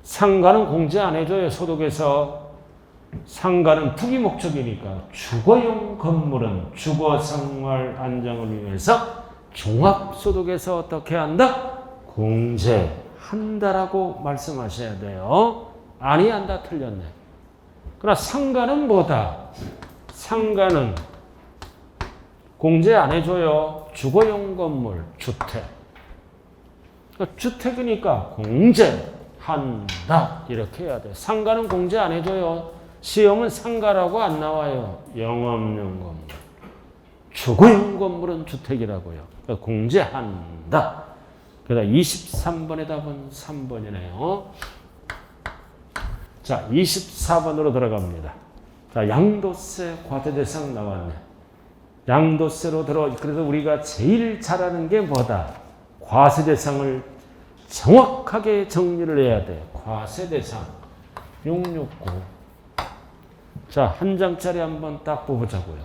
상가는 공제 안 해줘요. 소득에서. 상가는 투기 목적이니까 주거용 건물은 주거생활 안정을 위해서 종합소득에서 어떻게 한다? 공제한다라고 말씀하셔야 돼요. 아니한다. 틀렸네. 그러나 상가는 뭐다? 상가는 공제 안 해줘요. 주거용 건물, 주택. 그러니까 주택이니까 공제한다. 이렇게 해야 돼. 상가는 공제 안 해줘요. 시험은 상가라고 안 나와요. 영업용 건물. 주거용 건물은 주택이라고요. 그러니까 공제한다. 그래서 23번의 답은 3번이네요. 자, 24번으로 들어갑니다. 자, 양도세 과세대상 나왔네. 양도세로 그래서 우리가 제일 잘하는 게 뭐다? 과세대상을 정확하게 정리를 해야 돼. 과세대상 669. 자, 한 장짜리 한번 딱 뽑아보자고요.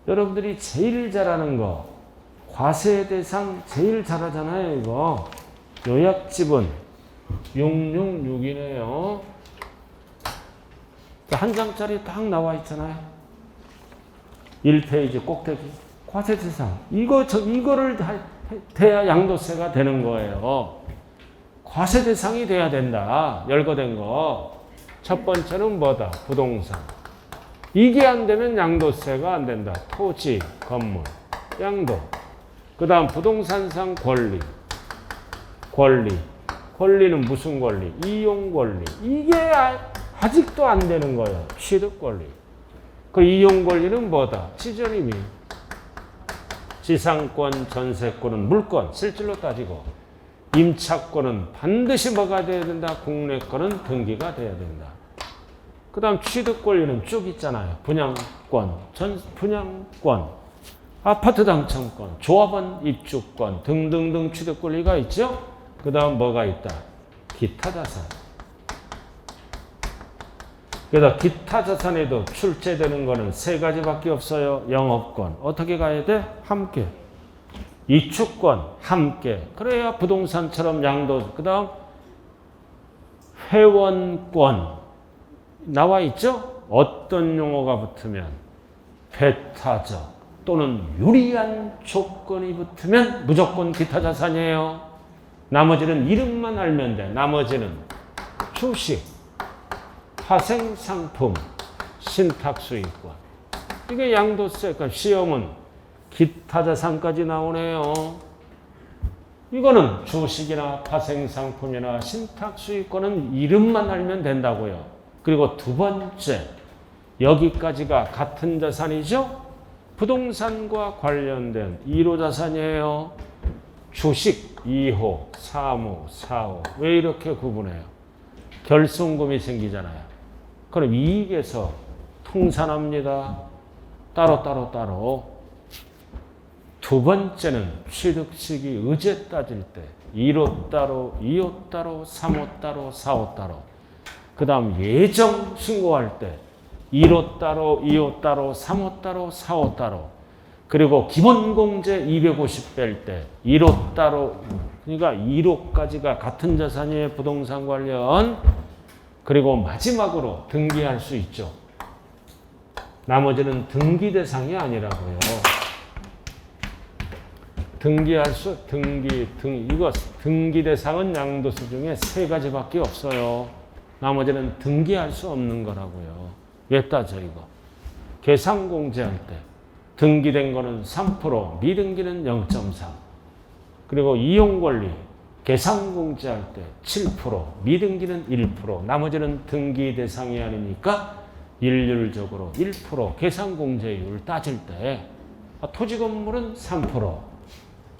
여러분들이 제일 잘하는 거, 과세대상 제일 잘하잖아요, 이거. 요약집은 666이네요. 자, 한 장짜리 딱 나와 있잖아요. 1페이지 꼭대기. 과세대상. 이거를 돼야 양도세가 되는 거예요. 과세대상이 돼야 된다. 열거된 거. 첫 번째는 뭐다? 부동산. 이게 안 되면 양도세가 안 된다. 토지, 건물, 양도. 그 다음 부동산상 권리. 권리는 무슨 권리? 이용 권리. 이게 아직도 안 되는 거예요. 취득 권리. 그 이용 권리는 뭐다? 지전임이. 지상권, 전세권은 물권, 실질로 따지고. 임차권은 반드시 뭐가 돼야 된다? 국내권은 등기가 돼야 된다. 그 다음 취득 권리는 쭉 있잖아요. 분양권, 분양권, 아파트 당첨권, 조합원 입주권 등등등 취득 권리가 있죠. 그 다음 뭐가 있다? 기타 자산. 그래서 기타 자산에도 출제되는 거는 세 가지밖에 없어요. 영업권. 어떻게 가야 돼? 함께. 이축권 함께. 그래야 부동산처럼 양도. 그 다음 회원권 나와 있죠? 어떤 용어가 붙으면 배타적 또는 유리한 조건이 붙으면 무조건 기타 자산이에요. 나머지는 이름만 알면 돼. 나머지는 주식, 파생상품, 신탁수익권. 이게 양도세. 그러니까 시험은 기타 자산까지 나오네요. 이거는 주식이나 파생상품이나 신탁수익권은 이름만 알면 된다고요. 그리고 두 번째, 여기까지가 같은 자산이죠? 부동산과 관련된 1호 자산이에요. 주식 2호, 3호, 4호. 왜 이렇게 구분해요? 결손금이 생기잖아요. 그럼 이익에서 통산합니다. 따로. 두 번째는 취득시기 의제 따질 때 1호 따로, 2호 따로, 3호 따로, 4호 따로. 그 다음 예정 신고할 때 1호 따로, 2호 따로, 3호 따로, 4호 따로. 그리고 기본공제 250 뺄 때 1호 따로. 그러니까 1호까지가 같은 자산의 부동산 관련. 그리고 마지막으로 등기할 수 있죠. 나머지는 등기 대상이 아니라고요. 등기 대상은 양도세 중에 3가지밖에 없어요. 나머지는 등기할 수 없는 거라고요. 왜 따져 이거? 계상공제할 때 등기된 거는 3%, 미등기는 0.3. 그리고 이용권리 계상공제할 때 7%, 미등기는 1%. 나머지는 등기 대상이 아니니까 일률적으로 1% 계상공제율 따질 때 토지 건물은 3%,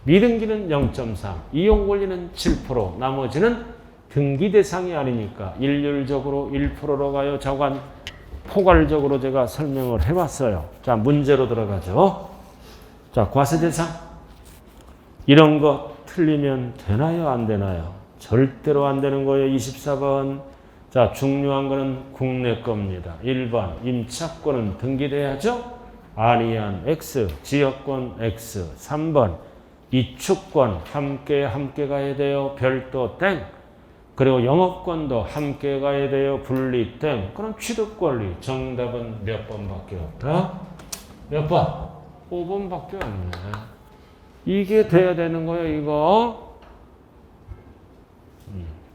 미등기는 0.3, 이용권리는 7%. 나머지는 등기 대상이 아니니까 일률적으로 1%로 가요. 저간 포괄적으로 제가 설명을 해봤어요. 자, 문제로 들어가죠. 자, 과세대상. 이런 거 틀리면 되나요? 안 되나요? 절대로 안 되는 거예요. 24번. 자, 중요한 거는 국내 겁니다. 1번. 임차권은 등기돼야죠? 아니한 X. 지역권 X. 3번. 이축권 함께 가야 돼요. 별도 땡. 그리고 영업권도 함께 가야 돼요. 분리 땡. 그럼 취득권리 정답은 몇 번밖에 없다? 몇 번? 5번밖에 없네. 이게 돼야 되는 거예요. 이거.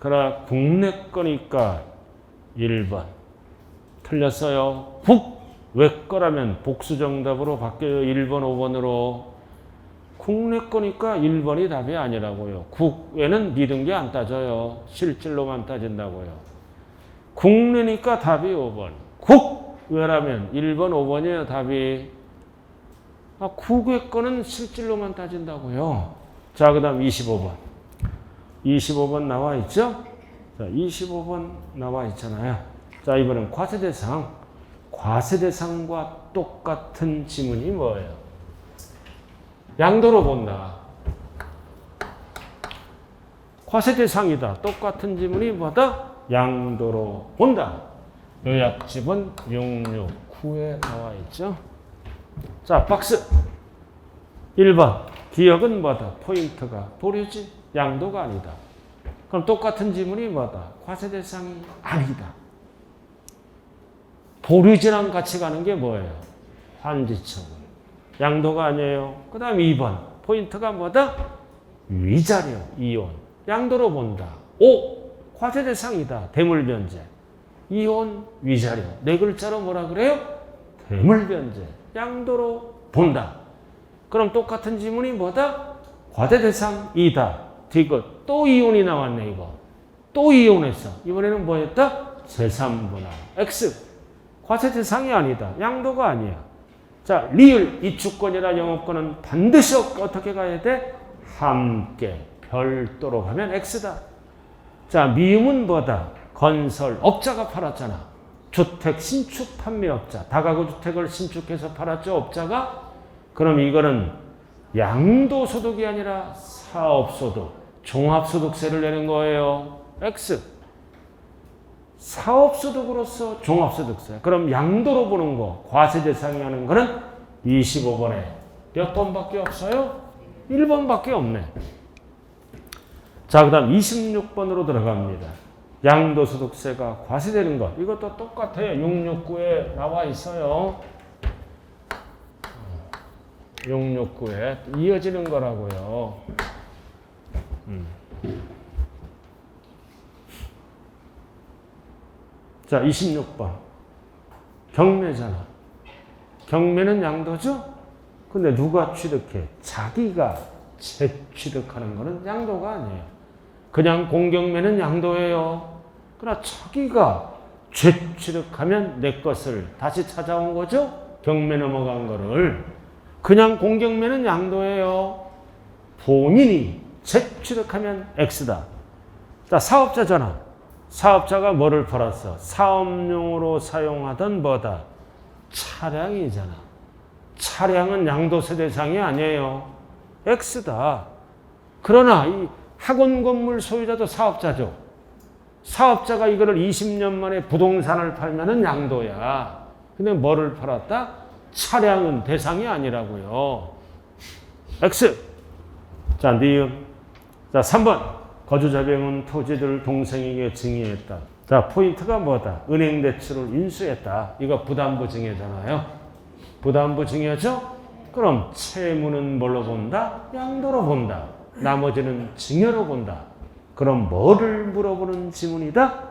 그러나 국내 거니까 1번. 틀렸어요. 외 거라면 복수 정답으로 바뀌어요. 1번, 5번으로. 국내 거니까 1번이 답이 아니라고요. 국외는 미등기 안 따져요. 실질로만 따진다고요. 국내니까 답이 5번. 국외라면 1번, 5번이에요. 답이. 국외 거는 실질로만 따진다고요. 자, 그 다음 25번. 25번 나와 있죠? 자, 25번 나와 있잖아요. 자, 이번엔 과세대상. 과세대상과 똑같은 지문이 뭐예요? 양도로 본다. 과세대상이다. 똑같은 지문이 뭐다? 양도로 본다. 요약집은 669에 나와 있죠. 자, 박스. 1번. 기억은 뭐다? 포인트가 보류지. 양도가 아니다. 그럼 똑같은 지문이 뭐다? 과세대상이 아니다. 보류지랑 같이 가는 게 뭐예요? 환지처분. 양도가 아니에요. 그 다음 2번. 포인트가 뭐다? 위자료, 이혼. 양도로 본다. 5. 과세대상이다. 대물변제. 이혼, 위자료. 4글자로 뭐라 그래요? 대물변제. 양도로 본다. 그럼 똑같은 지문이 뭐다? 과세대상이다. 디귿. 또 이혼이 나왔네, 이거. 또 이혼했어. 이번에는 뭐였다? 제3분할. X. 과세대상이 아니다. 양도가 아니야. 자, 리을, 이축권이나 영업권은 반드시 어떻게 가야 돼? 함께, 별도로 가면 X다. 자, 미음은 뭐다? 건설, 업자가 팔았잖아. 주택 신축 판매업자. 다가구 주택을 신축해서 팔았죠, 업자가? 그럼 이거는 양도소득이 아니라 사업소득, 종합소득세를 내는 거예요. X. 사업소득으로서 종합소득세. 그럼 양도로 보는 거, 과세 대상이 하는 거는 25번에 몇 번밖에 없어요? 1번밖에 없네. 자, 그 다음 26번으로 들어갑니다. 양도소득세가 과세되는 것. 이것도 똑같아요. 669에 나와 있어요. 669에 이어지는 거라고요. 자, 26번. 경매잖아. 경매는 양도죠? 근데 누가 취득해? 자기가 재취득하는 거는 양도가 아니에요. 그냥 공경매는 양도예요. 그러나 자기가 재취득하면 내 것을 다시 찾아온 거죠? 경매 넘어간 거를. 그냥 공경매는 양도예요. 본인이 재취득하면 X다. 자, 사업자잖아. 사업자가 뭐를 팔았어? 사업용으로 사용하던 뭐다? 차량이잖아. 차량은 양도세 대상이 아니에요. X다. 그러나 이 학원 건물 소유자도 사업자죠. 사업자가 이거를 20년 만에 부동산을 팔면은 양도야. 근데 뭐를 팔았다? 차량은 대상이 아니라고요. X. 자, 니은. 자, 3번. 거주자병은 토지를 동생에게 증여했다. 자, 포인트가 뭐다? 은행 대출을 인수했다. 이거 부담부 증여잖아요. 부담부 증여죠? 그럼 채무는 뭘로 본다? 양도로 본다. 나머지는 증여로 본다. 그럼 뭐를 물어보는 지문이다?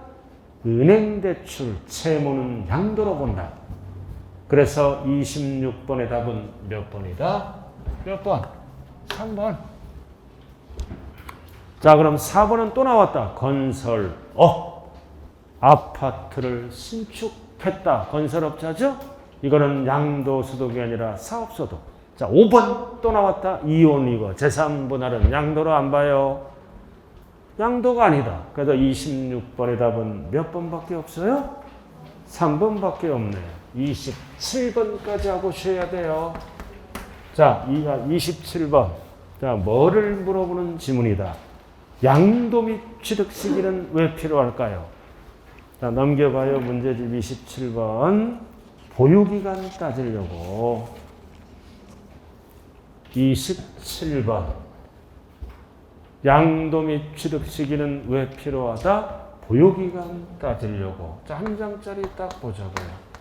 은행 대출 채무는 양도로 본다. 그래서 26번의 답은 몇 번이다? 몇 번? 3번. 자, 그럼 4번은 또 나왔다. 건설, 아파트를 신축했다. 건설업자죠? 이거는 양도소득이 아니라 사업소득. 자, 5번 또 나왔다. 이혼 이거. 재산분할은 양도로 안 봐요. 양도가 아니다. 그래서 26번의 답은 몇 번밖에 없어요? 3번밖에 없네요. 27번까지 하고 쉬어야 돼요. 자, 27번. 자, 뭐를 물어보는 지문이다. 양도 및 취득 시기는 왜 필요할까요? 자, 넘겨봐요. 문제집 27번. 보유기간 따지려고. 27번. 양도 및 취득 시기는 왜 필요하다? 보유기간 따지려고. 자, 한 장짜리 딱 보자고요.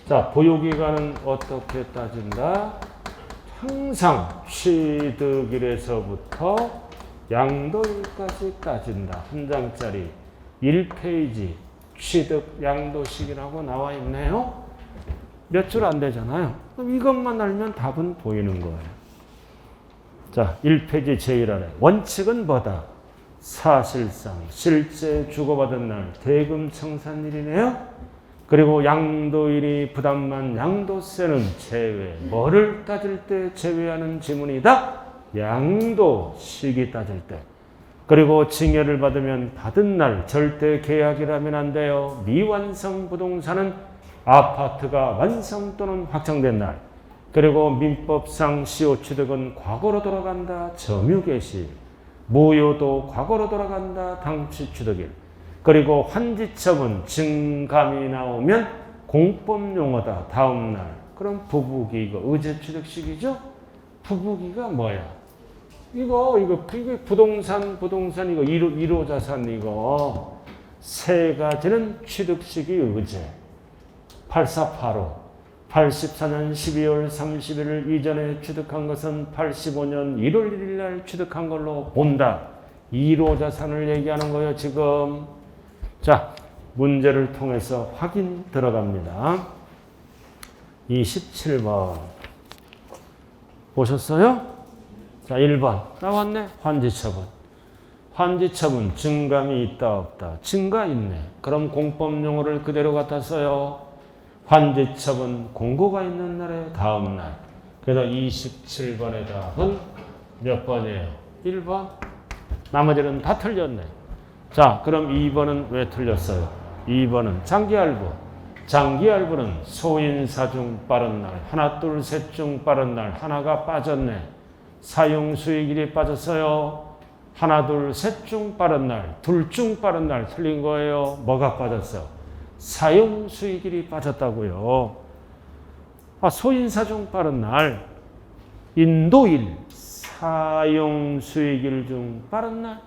자, 보유기간은 어떻게 따진다? 항상 취득일에서부터 양도일까지 따진다. 한 장짜리 1페이지 취득 양도식이라고 나와 있네요. 몇 줄 안 되잖아요. 그럼 이것만 알면 답은 보이는 거예요. 자, 1페이지 제일 아래. 원칙은 뭐다? 사실상 실제 주고받은 날 대금 청산일이네요. 그리고 양도일이 부담만 양도세는 제외. 뭐를 따질 때 제외하는 지문이다? 양도 시기 따질 때. 그리고 증여를 받으면 받은 날 절대 계약이라면 안 돼요. 미완성 부동산은 아파트가 완성 또는 확정된 날. 그리고 민법상 시효 취득은 과거로 돌아간다. 점유개시. 무효도 과거로 돌아간다. 당시 취득일. 그리고 환지처분 증감이 나오면 공법용어다. 다음 날. 그럼 부부기 이거 의제 취득식이죠? 부부기가 뭐야? 이거 부동산 이거 1호 자산 이거 세 가지는 취득식이 의제. 8485 84년 12월 31일 이전에 취득한 것은 85년 1월 1일 날 취득한 걸로 본다. 1호 자산을 얘기하는 거예요, 지금. 자, 문제를 통해서 확인 들어갑니다. 27번. 보셨어요? 자, 1번. 나왔네. 환지처분. 환지처분 증감이 있다 없다. 증가 있네. 그럼 공법용어를 그대로 갖다 써요. 환지처분 공고가 있는 날에 다음 날. 그래서 27번의 답은 몇 번이에요? 1번. 나머지는 다 틀렸네. 자, 그럼 2번은 왜 틀렸어요? 2번은 장기할부. 장기할부는 소인사 중 빠른 날. 하나, 둘, 셋 중 빠른 날. 하나가 빠졌네. 사용수익일이 빠졌어요. 하나, 둘, 셋 중 빠른 날. 둘 중 빠른 날 틀린 거예요. 뭐가 빠졌어요? 사용수익일이 빠졌다고요. 아, 소인사 중 빠른 날. 인도일. 사용수익일 중 빠른 날.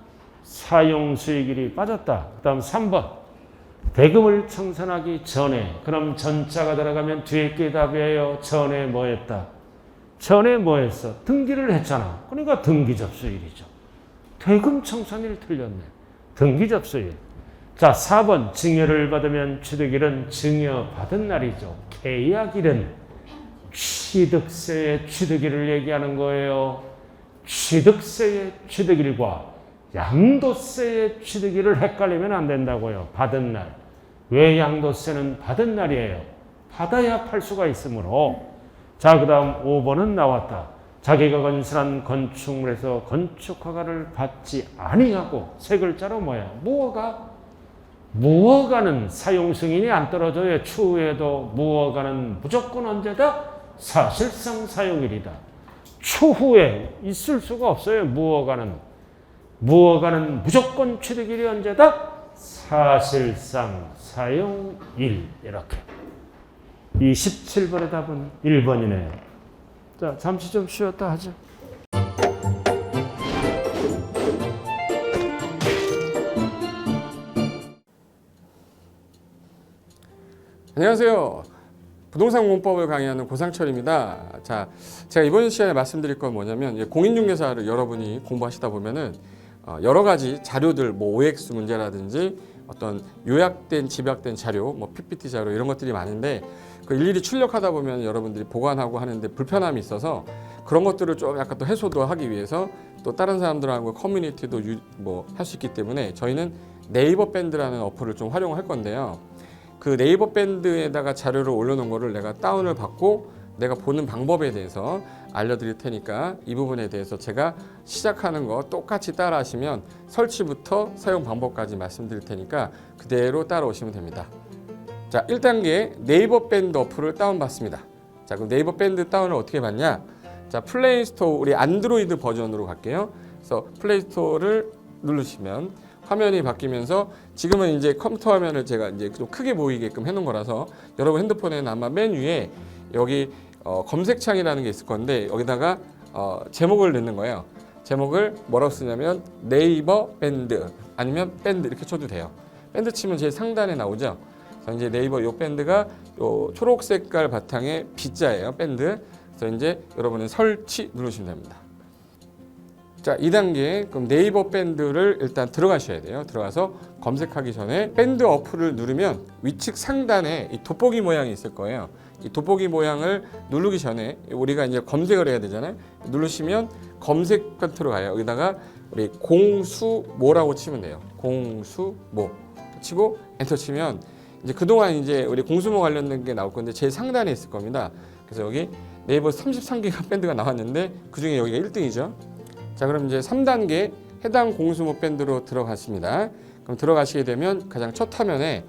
사용 수익일이 빠졌다. 그 다음 3번. 대금을 청산하기 전에. 그럼 전자가 들어가면 뒤에 게 답이에요. 전에 뭐 했다? 전에 뭐 했어? 등기를 했잖아. 그러니까 등기 접수일이죠. 대금 청산일 틀렸네. 등기 접수일. 자, 4번. 증여를 받으면 취득일은 증여받은 날이죠. 계약일은 취득세의 취득일을 얘기하는 거예요. 취득세의 취득일과 양도세의 취득일을 헷갈리면 안 된다고요. 받은 날. 왜 양도세는 받은 날이에요? 받아야 팔 수가 있으므로. 자, 그 다음 5번은 나왔다. 자기가 건설한 건축물에서 건축허가를 받지 아니하고 세 글자로 뭐야? 무허가? 무허가는 사용 승인이 안 떨어져요. 추후에도 무허가는 무조건 언제다? 사실상 사용일이다. 추후에 있을 수가 없어요. 무허가는 무조건 취득일이 언제다? 사실상 사용일. 이렇게. 이 17번의 답은 1번이네요. 자, 잠시 좀 쉬었다 하죠. 안녕하세요. 부동산 공법을 강의하는 고상철입니다. 자, 제가 이번 시간에 말씀드릴 건 뭐냐면 공인중개사를 여러분이 공부하시다 보면은 여러 가지 자료들, 뭐 OX 문제라든지 어떤 요약된 집약된 자료, 뭐 PPT 자료 이런 것들이 많은데 그 일일이 출력하다 보면 여러분들이 보관하고 하는데 불편함이 있어서 그런 것들을 좀 약간 또 해소도 하기 위해서 또 다른 사람들하고 커뮤니티도 뭐 할 수 있기 때문에 저희는 네이버 밴드라는 어플을 좀 활용할 건데요. 그 네이버 밴드에다가 자료를 올려놓은 거를 내가 다운을 받고 내가 보는 방법에 대해서 알려드릴 테니까 이 부분에 대해서 제가 시작하는 거 똑같이 따라 하시면 설치부터 사용 방법까지 말씀드릴 테니까 그대로 따라오시면 됩니다. 자, 1단계 네이버 밴드 어플을 다운받습니다. 자, 그럼 네이버 밴드 다운을 어떻게 받냐? 자, 플레이스토어 우리 안드로이드 버전으로 갈게요. 그래서 플레이스토어를 누르시면 화면이 바뀌면서 지금은 이제 컴퓨터 화면을 제가 이제 좀 크게 보이게끔 해놓은 거라서 여러분 핸드폰에는 아마 맨 위에 여기 검색창이라는 게 있을 건데 여기다가 제목을 넣는 거예요. 제목을 뭐라고 쓰냐면 네이버 밴드 아니면 밴드 이렇게 쳐도 돼요. 밴드 치면 제일 상단에 나오죠. 그래서 이제 네이버 요 밴드가 요 초록 색깔 바탕에 B자예요. 밴드. 그래서 이제 여러분은 설치 누르시면 됩니다. 자, 2단계 그럼 네이버 밴드를 일단 들어가셔야 돼요. 들어가서 검색하기 전에 밴드 어플을 누르면 위측 상단에 이 돋보기 모양이 있을 거예요. 이 돋보기 모양을 누르기 전에 우리가 이제 검색을 해야 되잖아요. 누르시면 검색 컨트롤 가요. 여기다가 우리 공수모라고 치면 돼요. 공수모 치고 엔터 치면 이제 그동안 이제 우리 공수모 관련된 게 나올 건데 제일 상단에 있을 겁니다. 그래서 여기 네이버 33개가 밴드가 나왔는데 그중에 여기가 1등이죠. 자, 그럼 이제 3단계 해당 공수모 밴드로 들어갔습니다. 그럼 들어가시게 되면 가장 첫 화면에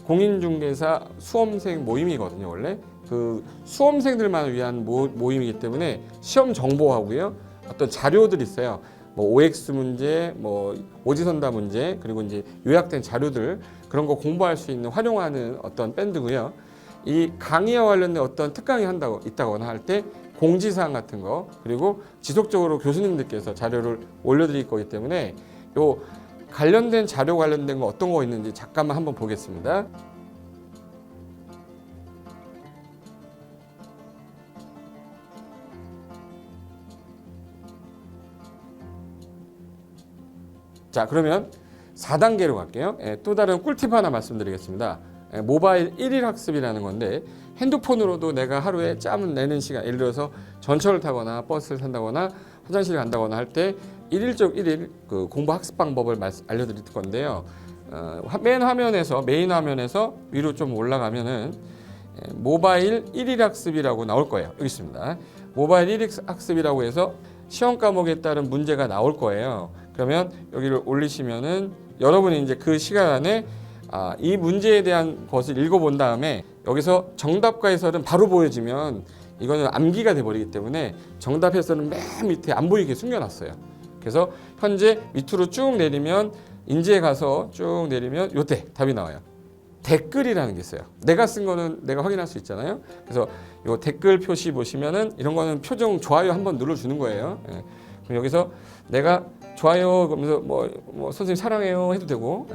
공인중개사 수험생 모임이거든요. 원래 그 수험생들만 위한 모임이기 때문에 시험 정보하고요. 어떤 자료들이 있어요. 뭐 OX 문제, 뭐 오지선다 문제, 그리고 이제 요약된 자료들 그런 거 공부할 수 있는 활용하는 어떤 밴드고요. 이 강의와 관련된 어떤 특강이 있다거나 할 때 공지사항 같은 거 그리고 지속적으로 교수님들께서 자료를 올려드릴 거기 때문에 요 관련된 자료 관련된 거 어떤 거 있는지 잠깐만 한번 보겠습니다. 자, 그러면 4단계로 갈게요. 또 다른 꿀팁 하나 말씀드리겠습니다. 모바일 1일 학습이라는 건데 핸드폰으로도 내가 하루에 짬을 내는 시간, 예를 들어서 전철을 타거나 버스를 탄다거나 화장실을 간다거나 할 때 1일 그 공부 학습 방법을 알려드릴 건데요. 메인 화면에서 위로 좀 올라가면은 모바일 1일 학습이라고 나올 거예요. 여기 있습니다. 모바일 1일 학습이라고 해서 시험 과목에 따른 문제가 나올 거예요. 그러면 여기를 올리시면은 여러분이 이제 그 시간 안에 이 문제에 대한 것을 읽어본 다음에 여기서 정답과 해설은 바로 보여지면 이거는 암기가 돼버리기 때문에 정답 해설은 맨 밑에 안 보이게 숨겨놨어요. 그래서 현재 밑으로 쭉 내리면 인지에 가서 쭉 내리면 요때 답이 나와요. 댓글이라는 게 있어요. 내가 쓴 거는 내가 확인할 수 있잖아요. 그래서 요 댓글 표시 보시면은 이런 거는 표정 좋아요 한번 눌러주는 거예요. 그럼 여기서 내가 좋아요 그러면서 뭐 선생님 사랑해요 해도 되고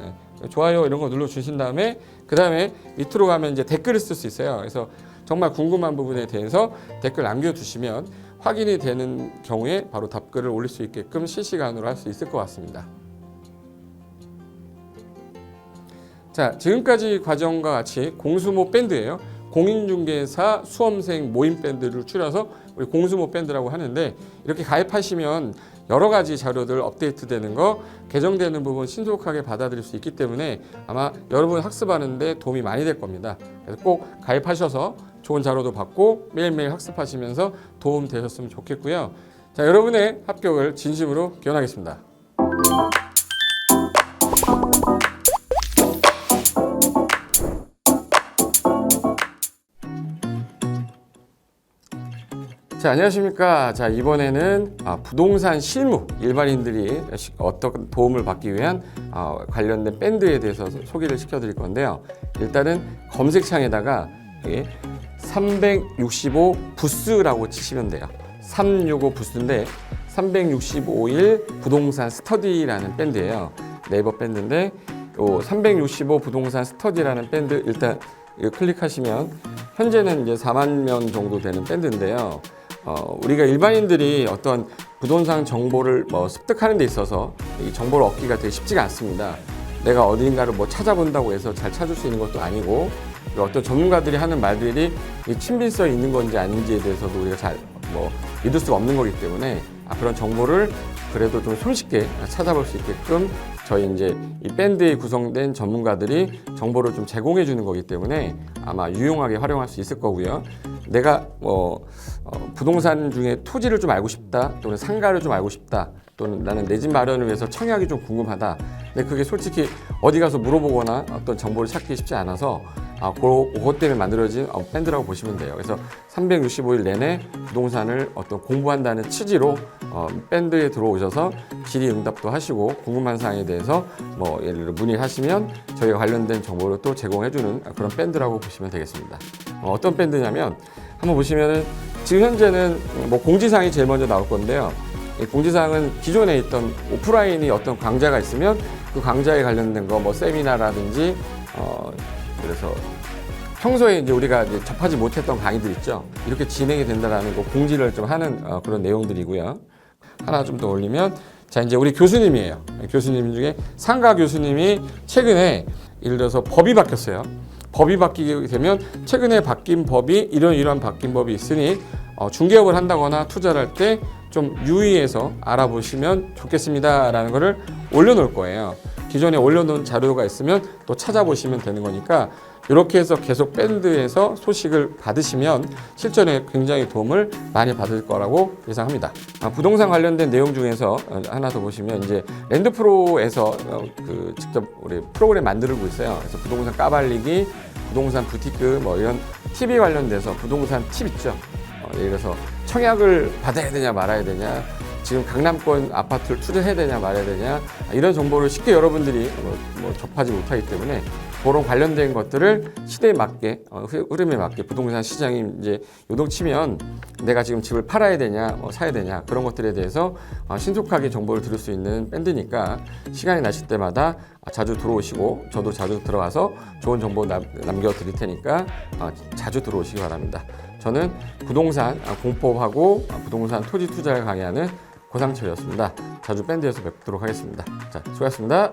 좋아요 이런 거 눌러주신 다음에 그 다음에 밑으로 가면 이제 댓글을 쓸 수 있어요. 그래서 정말 궁금한 부분에 대해서 댓글 남겨주시면 확인이 되는 경우에 바로 답글을 올릴 수 있게끔 실시간으로 할 수 있을 것 같습니다. 자, 지금까지 과정과 같이 공수모 밴드예요. 공인중개사 수험생 모임 밴드를 줄여서 우리 공수모 밴드라고 하는데 이렇게 가입하시면 여러 가지 자료들 업데이트되는 거 개정되는 부분 신속하게 받아들일 수 있기 때문에 아마 여러분 학습하는데 도움이 많이 될 겁니다. 그래서 꼭 가입하셔서 좋은 자료도 받고 매일매일 학습하시면서 도움 되셨으면 좋겠고요. 자, 여러분의 합격을 진심으로 기원하겠습니다. 자, 안녕하십니까. 자, 이번에는 부동산 실무 일반인들이 어떤 도움을 받기 위한 관련된 밴드에 대해서 소개를 시켜드릴 건데요. 일단은 검색창에다가 365 부스라고 치시면 돼요. 365 부스인데 365일 부동산 스터디라는 밴드예요. 네이버 밴드인데 365 부동산 스터디라는 밴드 일단 클릭하시면 현재는 이제 4만 명 정도 되는 밴드인데요. 우리가 일반인들이 어떤 부동산 정보를 습득하는 데 있어서 이 정보를 얻기가 되게 쉽지가 않습니다. 내가 어딘가를 찾아본다고 해서 잘 찾을 수 있는 것도 아니고 어떤 전문가들이 하는 말들이 이 친밀성이 있는 건지 아닌지에 대해서도 우리가 잘 믿을 수가 없는 거기 때문에 그런 정보를 그래도 좀 손쉽게 찾아볼 수 있게끔 저희 이제 이 밴드에 구성된 전문가들이 정보를 좀 제공해 주는 거기 때문에 아마 유용하게 활용할 수 있을 거고요. 내가 부동산 중에 토지를 좀 알고 싶다 또는 상가를 좀 알고 싶다 또는 나는 내 집 마련을 위해서 청약이 좀 궁금하다. 근데 그게 솔직히 어디 가서 물어보거나 어떤 정보를 찾기 쉽지 않아서 그것 때문에 만들어진 밴드라고 보시면 돼요. 그래서 365일 내내 부동산을 어떤 공부한다는 취지로 밴드에 들어오셔서 질의응답도 하시고 궁금한 사항에 대해서 예를 들어 문의를 하시면 저희가 관련된 정보를 또 제공해주는 그런 밴드라고 보시면 되겠습니다. 어떤 밴드냐면 한번 보시면은 지금 현재는 공지사항이 제일 먼저 나올 건데요. 이 공지사항은 기존에 있던 오프라인이 어떤 강좌가 있으면 그 강좌에 관련된 거 세미나라든지 그래서 평소에 이제 우리가 이제 접하지 못했던 강의들 있죠. 이렇게 진행이 된다라는 거 공지를 좀 하는 그런 내용들이고요. 하나 좀 더 올리면 자 이제 우리 교수님이에요. 교수님 중에 상가 교수님이 최근에 예를 들어서 법이 바뀌었어요. 법이 바뀌게 되면 최근에 바뀐 법이 이러한 바뀐 법이 있으니 중개업을 한다거나 투자를 할 때 좀 유의해서 알아보시면 좋겠습니다라는 거를 올려놓을 거예요. 기존에 올려놓은 자료가 있으면 또 찾아보시면 되는 거니까 이렇게 해서 계속 밴드에서 소식을 받으시면 실전에 굉장히 도움을 많이 받을 거라고 예상합니다. 부동산 관련된 내용 중에서 하나 더 보시면 이제 랜드프로에서 직접 우리 프로그램 만들고 있어요. 그래서 부동산 까발리기, 부동산 부티크 이런 팁이 관련돼서 부동산 팁 있죠. 예를 들어서 청약을 받아야 되냐 말아야 되냐, 지금 강남권 아파트를 투자해야 되냐 말아야 되냐 이런 정보를 쉽게 여러분들이 접하지 못하기 때문에 그런 관련된 것들을 시대에 맞게 흐름에 맞게 부동산 시장이 이제 요동치면 내가 지금 집을 팔아야 되냐 사야 되냐 그런 것들에 대해서 신속하게 정보를 들을 수 있는 밴드니까 시간이 나실 때마다 자주 들어오시고 저도 자주 들어가서 좋은 정보 남겨드릴 테니까 자주 들어오시기 바랍니다. 저는 부동산 공법하고 부동산 토지 투자를 강의하는 고상철이었습니다. 자주 밴드에서 뵙도록 하겠습니다. 자, 수고하셨습니다.